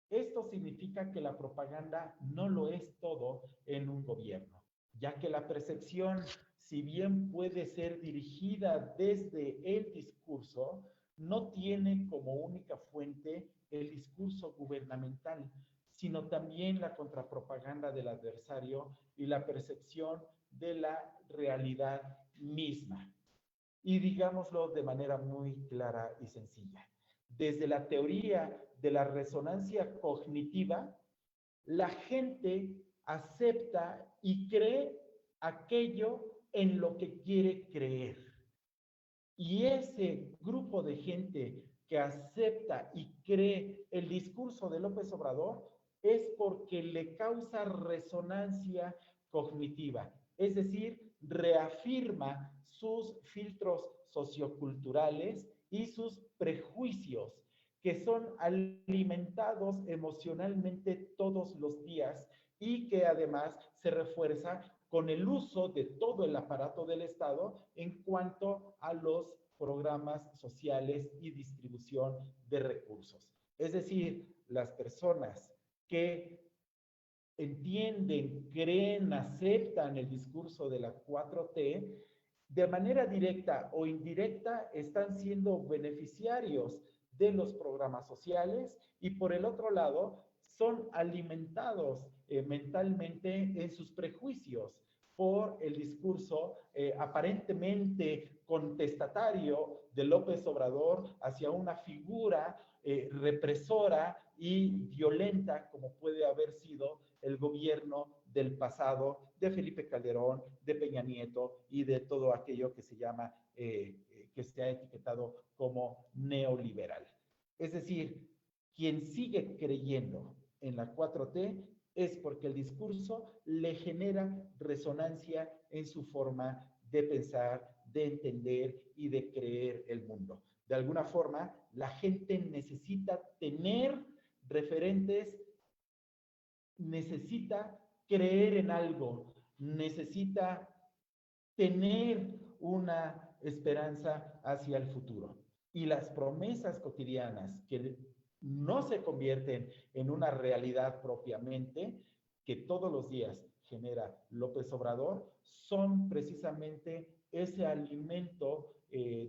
Esto significa que la propaganda no lo es todo en un gobierno, ya que la percepción, si bien puede ser dirigida desde el discurso, no tiene como única fuente el discurso gubernamental, sino también la contrapropaganda del adversario y la percepción de la realidad misma. Y digámoslo de manera muy clara y sencilla. Desde la teoría de la resonancia cognitiva, la gente acepta y cree aquello en lo que quiere creer. Y ese grupo de gente que acepta y cree el discurso de López Obrador es porque le causa resonancia cognitiva, es decir, reafirma sus filtros socioculturales y sus prejuicios, que son alimentados emocionalmente todos los días y que además se refuerza con el uso de todo el aparato del Estado en cuanto a los programas sociales y distribución de recursos. Es decir, las personas que entienden, creen, aceptan el discurso de la 4T, de manera directa o indirecta están siendo beneficiarios de los programas sociales y por el otro lado son alimentados mentalmente en sus prejuicios por el discurso aparentemente contestatario de López Obrador hacia una figura represora y violenta como puede haber sido el gobierno del pasado de Felipe Calderón, de Peña Nieto y de todo aquello que se llama, que se ha etiquetado como neoliberal. Es decir, quien sigue creyendo en la 4T es porque el discurso le genera resonancia en su forma de pensar, de entender y de creer el mundo. De alguna forma, la gente necesita tener referentes, necesita creer en algo, necesita tener una esperanza hacia el futuro. Y las promesas cotidianas que no se convierten en una realidad propiamente, que todos los días genera López Obrador, son precisamente ese alimento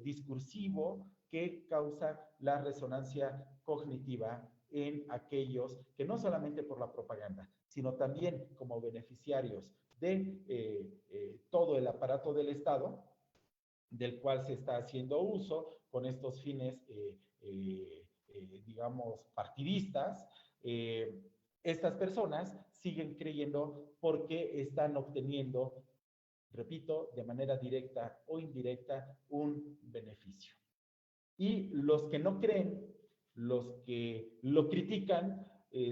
discursivo que causa la resonancia cognitiva en aquellos que no solamente por la propaganda, sino también como beneficiarios de todo el aparato del Estado, del cual se está haciendo uso con estos fines, digamos, partidistas. Estas personas siguen creyendo porque están obteniendo, repito, de manera directa o indirecta, un beneficio. Y los que no creen, los que lo critican,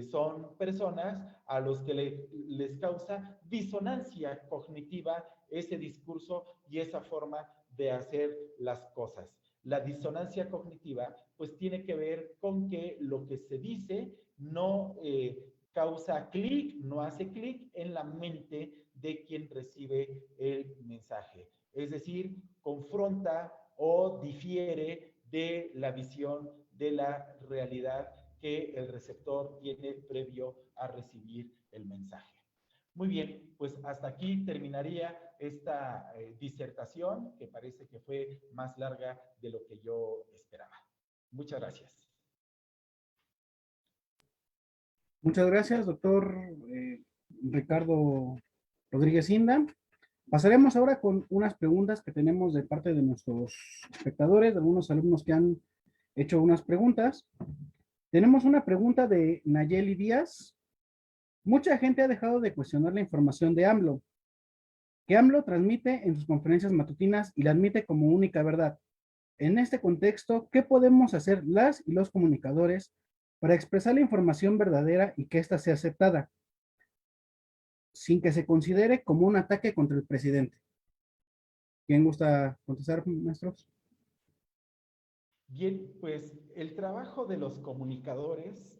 son personas a los que les causa disonancia cognitiva ese discurso y esa forma de hacer las cosas. La disonancia cognitiva pues tiene que ver con que lo que se dice no causa clic, no hace clic en la mente de quien recibe el mensaje. Es decir, confronta o difiere de la visión de la realidad que el receptor tiene previo a recibir el mensaje. Muy bien, pues hasta aquí terminaría esta disertación, que parece que fue más larga de lo que yo esperaba. Muchas gracias. Muchas gracias, doctor Ricardo Rodríguez Inda. Pasaremos ahora con unas preguntas que tenemos de parte de nuestros espectadores, de algunos alumnos que han hecho unas preguntas. Tenemos una pregunta de Nayeli Díaz. Mucha gente ha dejado de cuestionar la información de AMLO, que AMLO transmite en sus conferencias matutinas y la admite como única verdad. En este contexto, ¿qué podemos hacer las y los comunicadores para expresar la información verdadera y que ésta sea aceptada, sin que se considere como un ataque contra el presidente? ¿Quién gusta contestar, maestros? Bien, pues el trabajo de los comunicadores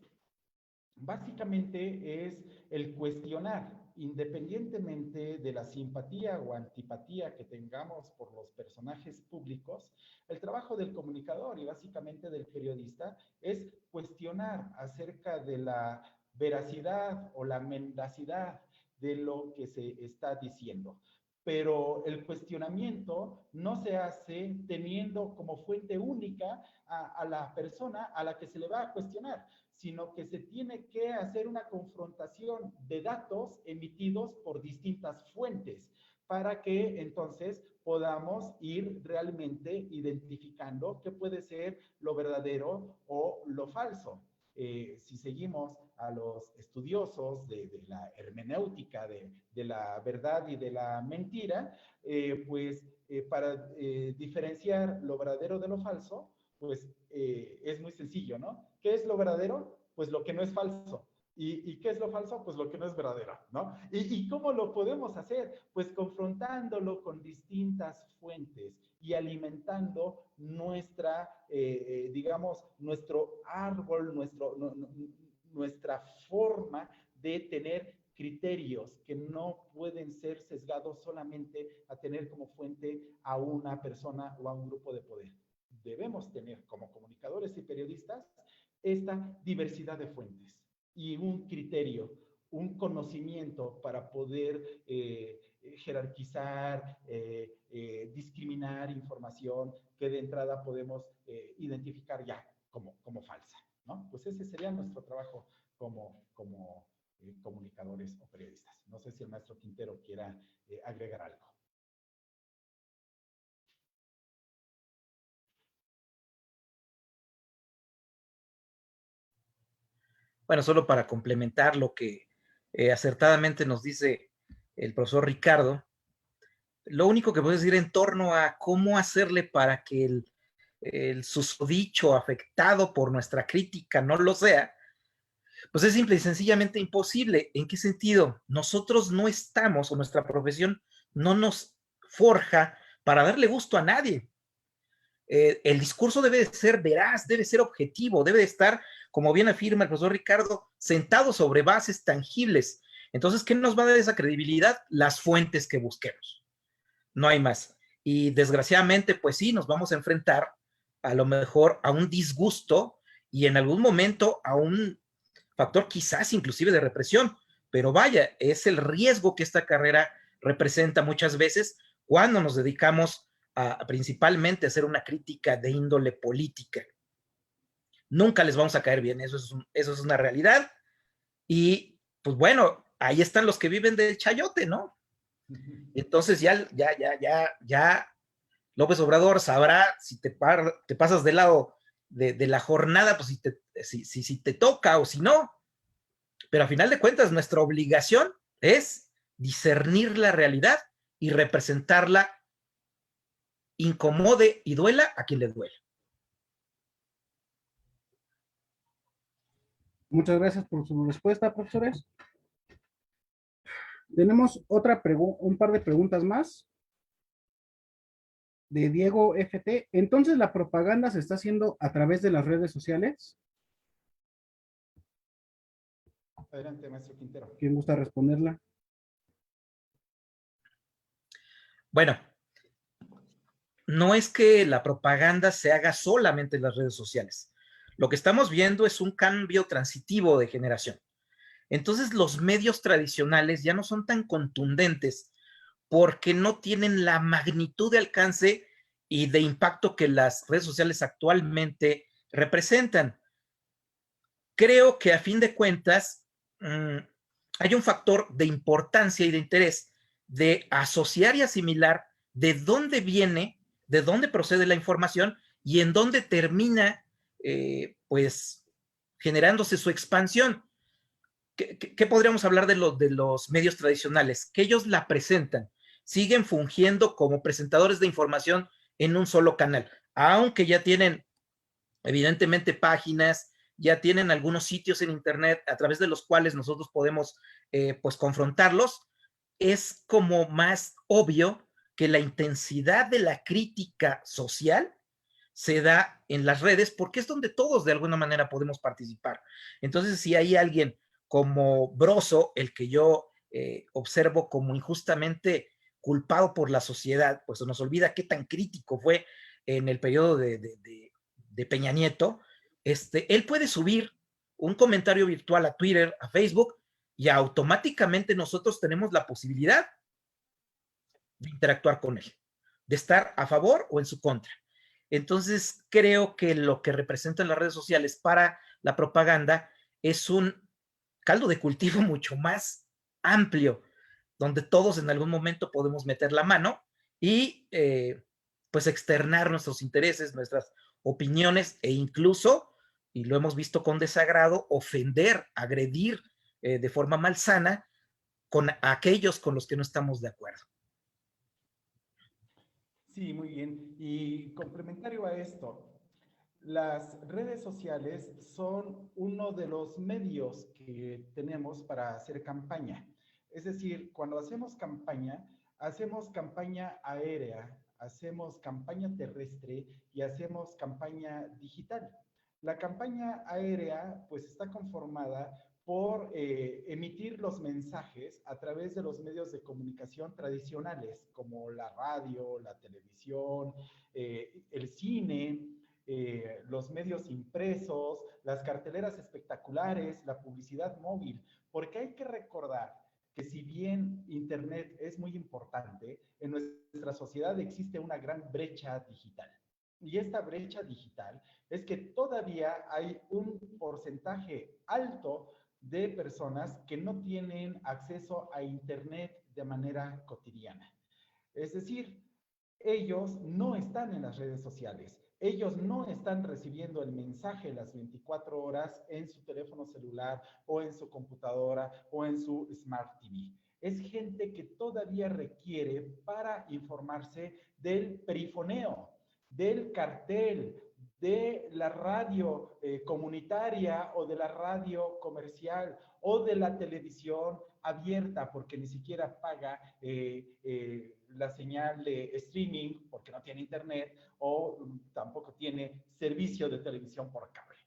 básicamente es el cuestionar, independientemente de la simpatía o antipatía que tengamos por los personajes públicos. El trabajo del comunicador y básicamente del periodista es cuestionar acerca de la veracidad o la mendacidad de lo que se está diciendo. Pero el cuestionamiento no se hace teniendo como fuente única a la persona a la que se le va a cuestionar, sino que se tiene que hacer una confrontación de datos emitidos por distintas fuentes para que entonces podamos ir realmente identificando qué puede ser lo verdadero o lo falso. Si seguimos a los estudiosos de la hermenéutica de la verdad y de la mentira, para diferenciar lo verdadero de lo falso, pues es muy sencillo, ¿no? ¿Qué es lo verdadero? Pues lo que no es falso. ¿Y qué es lo falso? Pues lo que no es verdadero, ¿no? ¿Y cómo lo podemos hacer? Pues confrontándolo con distintas fuentes y alimentando nuestra, digamos, nuestro árbol, nuestra forma de tener criterios que no pueden ser sesgados solamente a tener como fuente a una persona o a un grupo de poder. Debemos tener como comunicadores y periodistas esta diversidad de fuentes y un criterio, un conocimiento para poder jerarquizar, discriminar información que de entrada podemos identificar ya como falsa, ¿no? Pues ese sería nuestro trabajo como comunicadores o periodistas. No sé si el maestro Quintero quiera agregar algo. Bueno, solo para complementar lo que acertadamente nos dice el profesor Ricardo, lo único que puedo decir en torno a cómo hacerle para que el susodicho afectado por nuestra crítica no lo sea, pues es simple y sencillamente imposible. ¿En qué sentido? Nosotros no estamos, o nuestra profesión no nos forja para darle gusto a nadie. El discurso debe de ser veraz, debe ser objetivo, debe de estar, como bien afirma el profesor Ricardo, sentado sobre bases tangibles. Entonces, ¿qué nos va a dar esa credibilidad? Las fuentes que busquemos. No hay más. Y desgraciadamente, pues sí, nos vamos a enfrentar a lo mejor a un disgusto y en algún momento a un factor quizás inclusive de represión. Pero vaya, es el riesgo que esta carrera representa muchas veces cuando nos dedicamos principalmente a hacer una crítica de índole política. Nunca les vamos a caer bien, eso es una realidad. Y pues bueno, ahí están los que viven del chayote, ¿no? Entonces ya López Obrador sabrá si te pasas del lado de la jornada, pues si te toca o si no. Pero a final de cuentas, nuestra obligación es discernir la realidad y representarla, incomode y duela a quien le duele. Muchas gracias por su respuesta, profesores. Tenemos un par de preguntas más de Diego FT. Entonces, ¿la propaganda se está haciendo a través de las redes sociales? Adelante, maestro Quintero. ¿Quién gusta responderla? Bueno, no es que la propaganda se haga solamente en las redes sociales. Lo que estamos viendo es un cambio transitivo de generación. Entonces, los medios tradicionales ya no son tan contundentes porque no tienen la magnitud de alcance y de impacto que las redes sociales actualmente representan. Creo que a fin de cuentas hay un factor de importancia y de interés de asociar y asimilar de dónde viene, de dónde procede la información y en dónde termina, pues, generándose su expansión. ¿Qué podríamos hablar de los medios tradicionales? Que ellos la presentan, siguen fungiendo como presentadores de información en un solo canal, aunque ya tienen evidentemente páginas, ya tienen algunos sitios en internet a través de los cuales nosotros podemos pues confrontarlos. Es como más obvio que la intensidad de la crítica social se da en las redes porque es donde todos de alguna manera podemos participar. Entonces, si hay alguien como Broso, el que yo observo como injustamente culpado por la sociedad, pues se nos olvida qué tan crítico fue en el periodo de Peña Nieto, él puede subir un comentario virtual a Twitter, a Facebook, y automáticamente nosotros tenemos la posibilidad de interactuar con él, de estar a favor o en su contra. Entonces, creo que lo que representan las redes sociales para la propaganda es un caldo de cultivo mucho más amplio, donde todos en algún momento podemos meter la mano y pues externar nuestros intereses, nuestras opiniones e incluso, y lo hemos visto con desagrado, ofender, agredir de forma malsana con aquellos con los que no estamos de acuerdo. Sí, muy bien. Y complementario a esto, las redes sociales son uno de los medios que tenemos para hacer campaña. Es decir, cuando hacemos campaña aérea, hacemos campaña terrestre y hacemos campaña digital. La campaña aérea pues está conformada por emitir los mensajes a través de los medios de comunicación tradicionales, como la radio, la televisión, el cine, los medios impresos, las carteleras espectaculares, la publicidad móvil, porque hay que recordar que si bien Internet es muy importante, en nuestra sociedad existe una gran brecha digital. Y esta brecha digital es que todavía hay un porcentaje alto de personas que no tienen acceso a Internet de manera cotidiana. Es decir, ellos no están en las redes sociales, Ellos no están recibiendo el mensaje las 24 horas en su teléfono celular o en su computadora o en su Smart TV. Es gente que todavía requiere para informarse del perifoneo, del cartel, de la radio comunitaria o de la radio comercial o de la televisión abierta, porque ni siquiera paga la señal de streaming porque no tiene internet o tampoco tiene servicio de televisión por cable.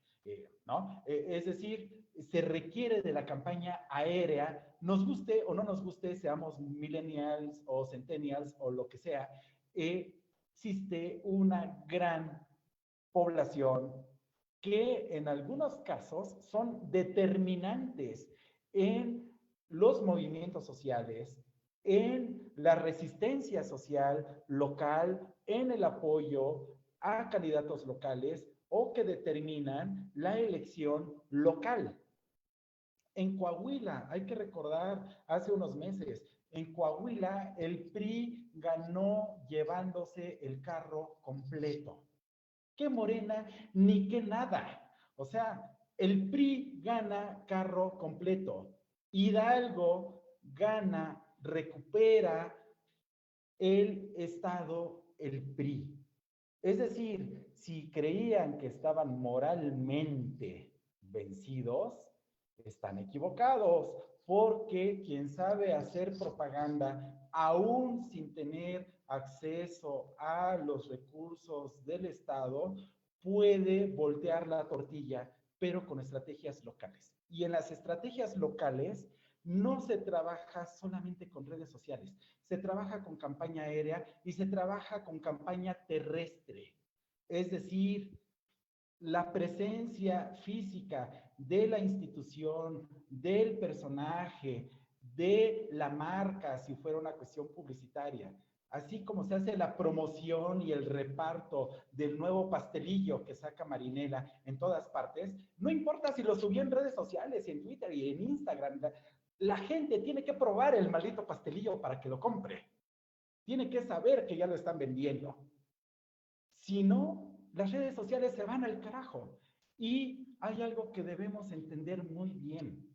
¿No? Es decir, se requiere de la campaña aérea, nos guste o no nos guste, seamos millennials o centennials o lo que sea, existe una gran población que en algunos casos son determinantes en los movimientos sociales, en la resistencia social local, en el apoyo a candidatos locales o que determinan la elección local. En Coahuila, hay que recordar, hace unos meses, en Coahuila el PRI ganó llevándose el carro completo. ¿Qué Morena ni qué nada? O sea, el PRI gana carro completo. Hidalgo gana, recupera el Estado, el PRI. Es decir, si creían que estaban moralmente vencidos, están equivocados, porque quien sabe hacer propaganda, aún sin tener acceso a los recursos del Estado, puede voltear la tortilla, pero con estrategias locales. Y en las estrategias locales no se trabaja solamente con redes sociales, se trabaja con campaña aérea y se trabaja con campaña terrestre. Es decir, la presencia física de la institución, del personaje, de la marca, si fuera una cuestión publicitaria, así como se hace la promoción y el reparto del nuevo pastelillo que saca Marinela en todas partes, no importa si lo subió en redes sociales, en Twitter y en Instagram, la gente tiene que probar el maldito pastelillo para que lo compre. Tiene que saber que ya lo están vendiendo. Si no, las redes sociales se van al carajo. Y hay algo que debemos entender muy bien.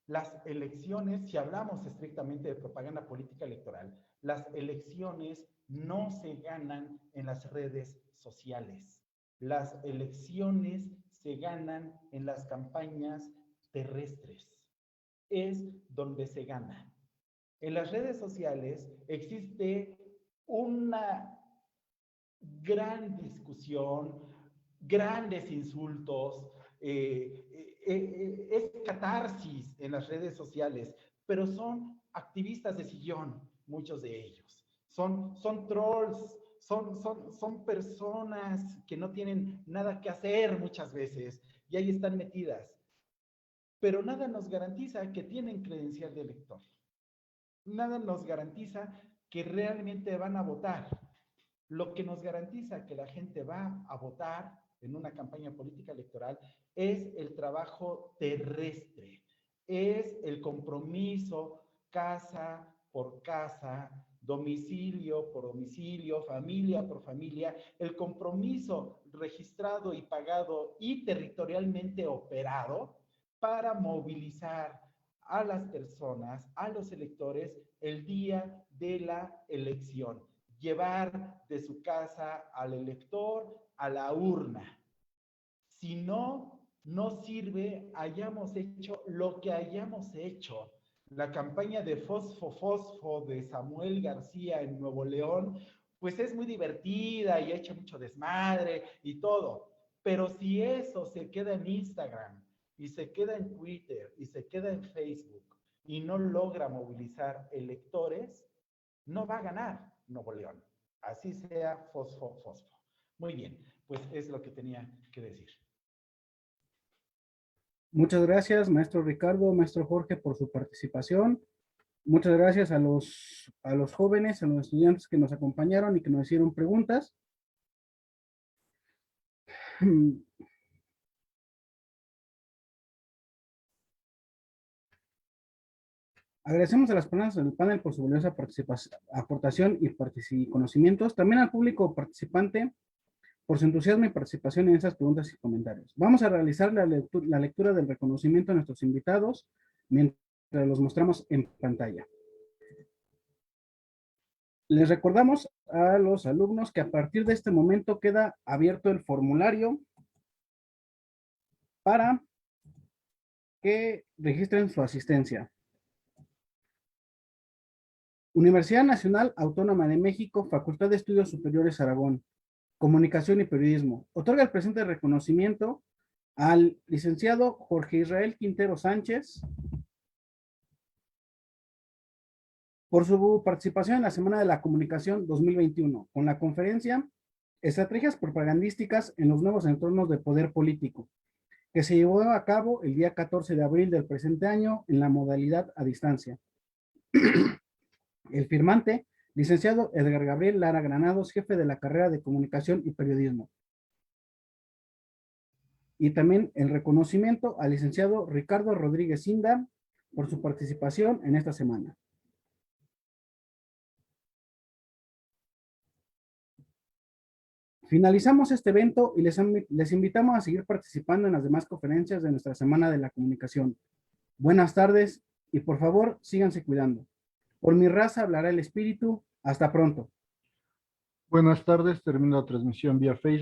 Las elecciones, si hablamos estrictamente de propaganda política electoral, las elecciones no se ganan en las redes sociales. Las elecciones se ganan en las campañas terrestres. Es donde se gana. En las redes sociales existe una gran discusión, grandes insultos, es catarsis en las redes sociales, pero son activistas de sillón, muchos de ellos. Son trolls, son personas que no tienen nada que hacer muchas veces y ahí están metidas. Pero nada nos garantiza que tienen credencial de elector. Nada nos garantiza que realmente van a votar. Lo que nos garantiza que la gente va a votar en una campaña política electoral es el trabajo terrestre, es el compromiso casa por casa, domicilio por domicilio, familia por familia, el compromiso registrado y pagado y territorialmente operado para movilizar a las personas, a los electores, el día de la elección. Llevar de su casa al elector a la urna. Si no, no sirve, hayamos hecho lo que hayamos hecho. La campaña de Fosfo de Samuel García en Nuevo León, pues es muy divertida y ha hecho mucho desmadre y todo. Pero si eso se queda en Instagram y se queda en Twitter y se queda en Facebook y no logra movilizar electores, no va a ganar Nuevo León. Así sea fosfo. Muy bien, pues es lo que tenía que decir. Muchas gracias, maestro Ricardo, maestro Jorge, por su participación. Muchas gracias a los jóvenes, a los estudiantes que nos acompañaron y que nos hicieron preguntas. Agradecemos a las personas del panel por su valiosa aportación y conocimientos. También al público participante por su entusiasmo y participación en esas preguntas y comentarios. Vamos a realizar la lectura del reconocimiento a nuestros invitados mientras los mostramos en pantalla. Les recordamos a los alumnos que a partir de este momento queda abierto el formulario para que registren su asistencia. Universidad Nacional Autónoma de México, Facultad de Estudios Superiores Aragón, Comunicación y Periodismo. Otorga el presente reconocimiento al licenciado Jorge Israel Quintero Sánchez por su participación en la Semana de la Comunicación 2021, con la conferencia Estrategias propagandísticas en los nuevos entornos de poder político, que se llevó a cabo el día 14 de abril del presente año en la modalidad a distancia. El firmante, licenciado Edgar Gabriel Lara Granados, jefe de la carrera de Comunicación y Periodismo. Y también el reconocimiento al licenciado Ricardo Rodríguez Inda por su participación en esta semana. Finalizamos este evento y les invitamos a seguir participando en las demás conferencias de nuestra Semana de la Comunicación. Buenas tardes y por favor síganse cuidando. Por mi raza hablará el espíritu. Hasta pronto. Buenas tardes, termino la transmisión vía Facebook.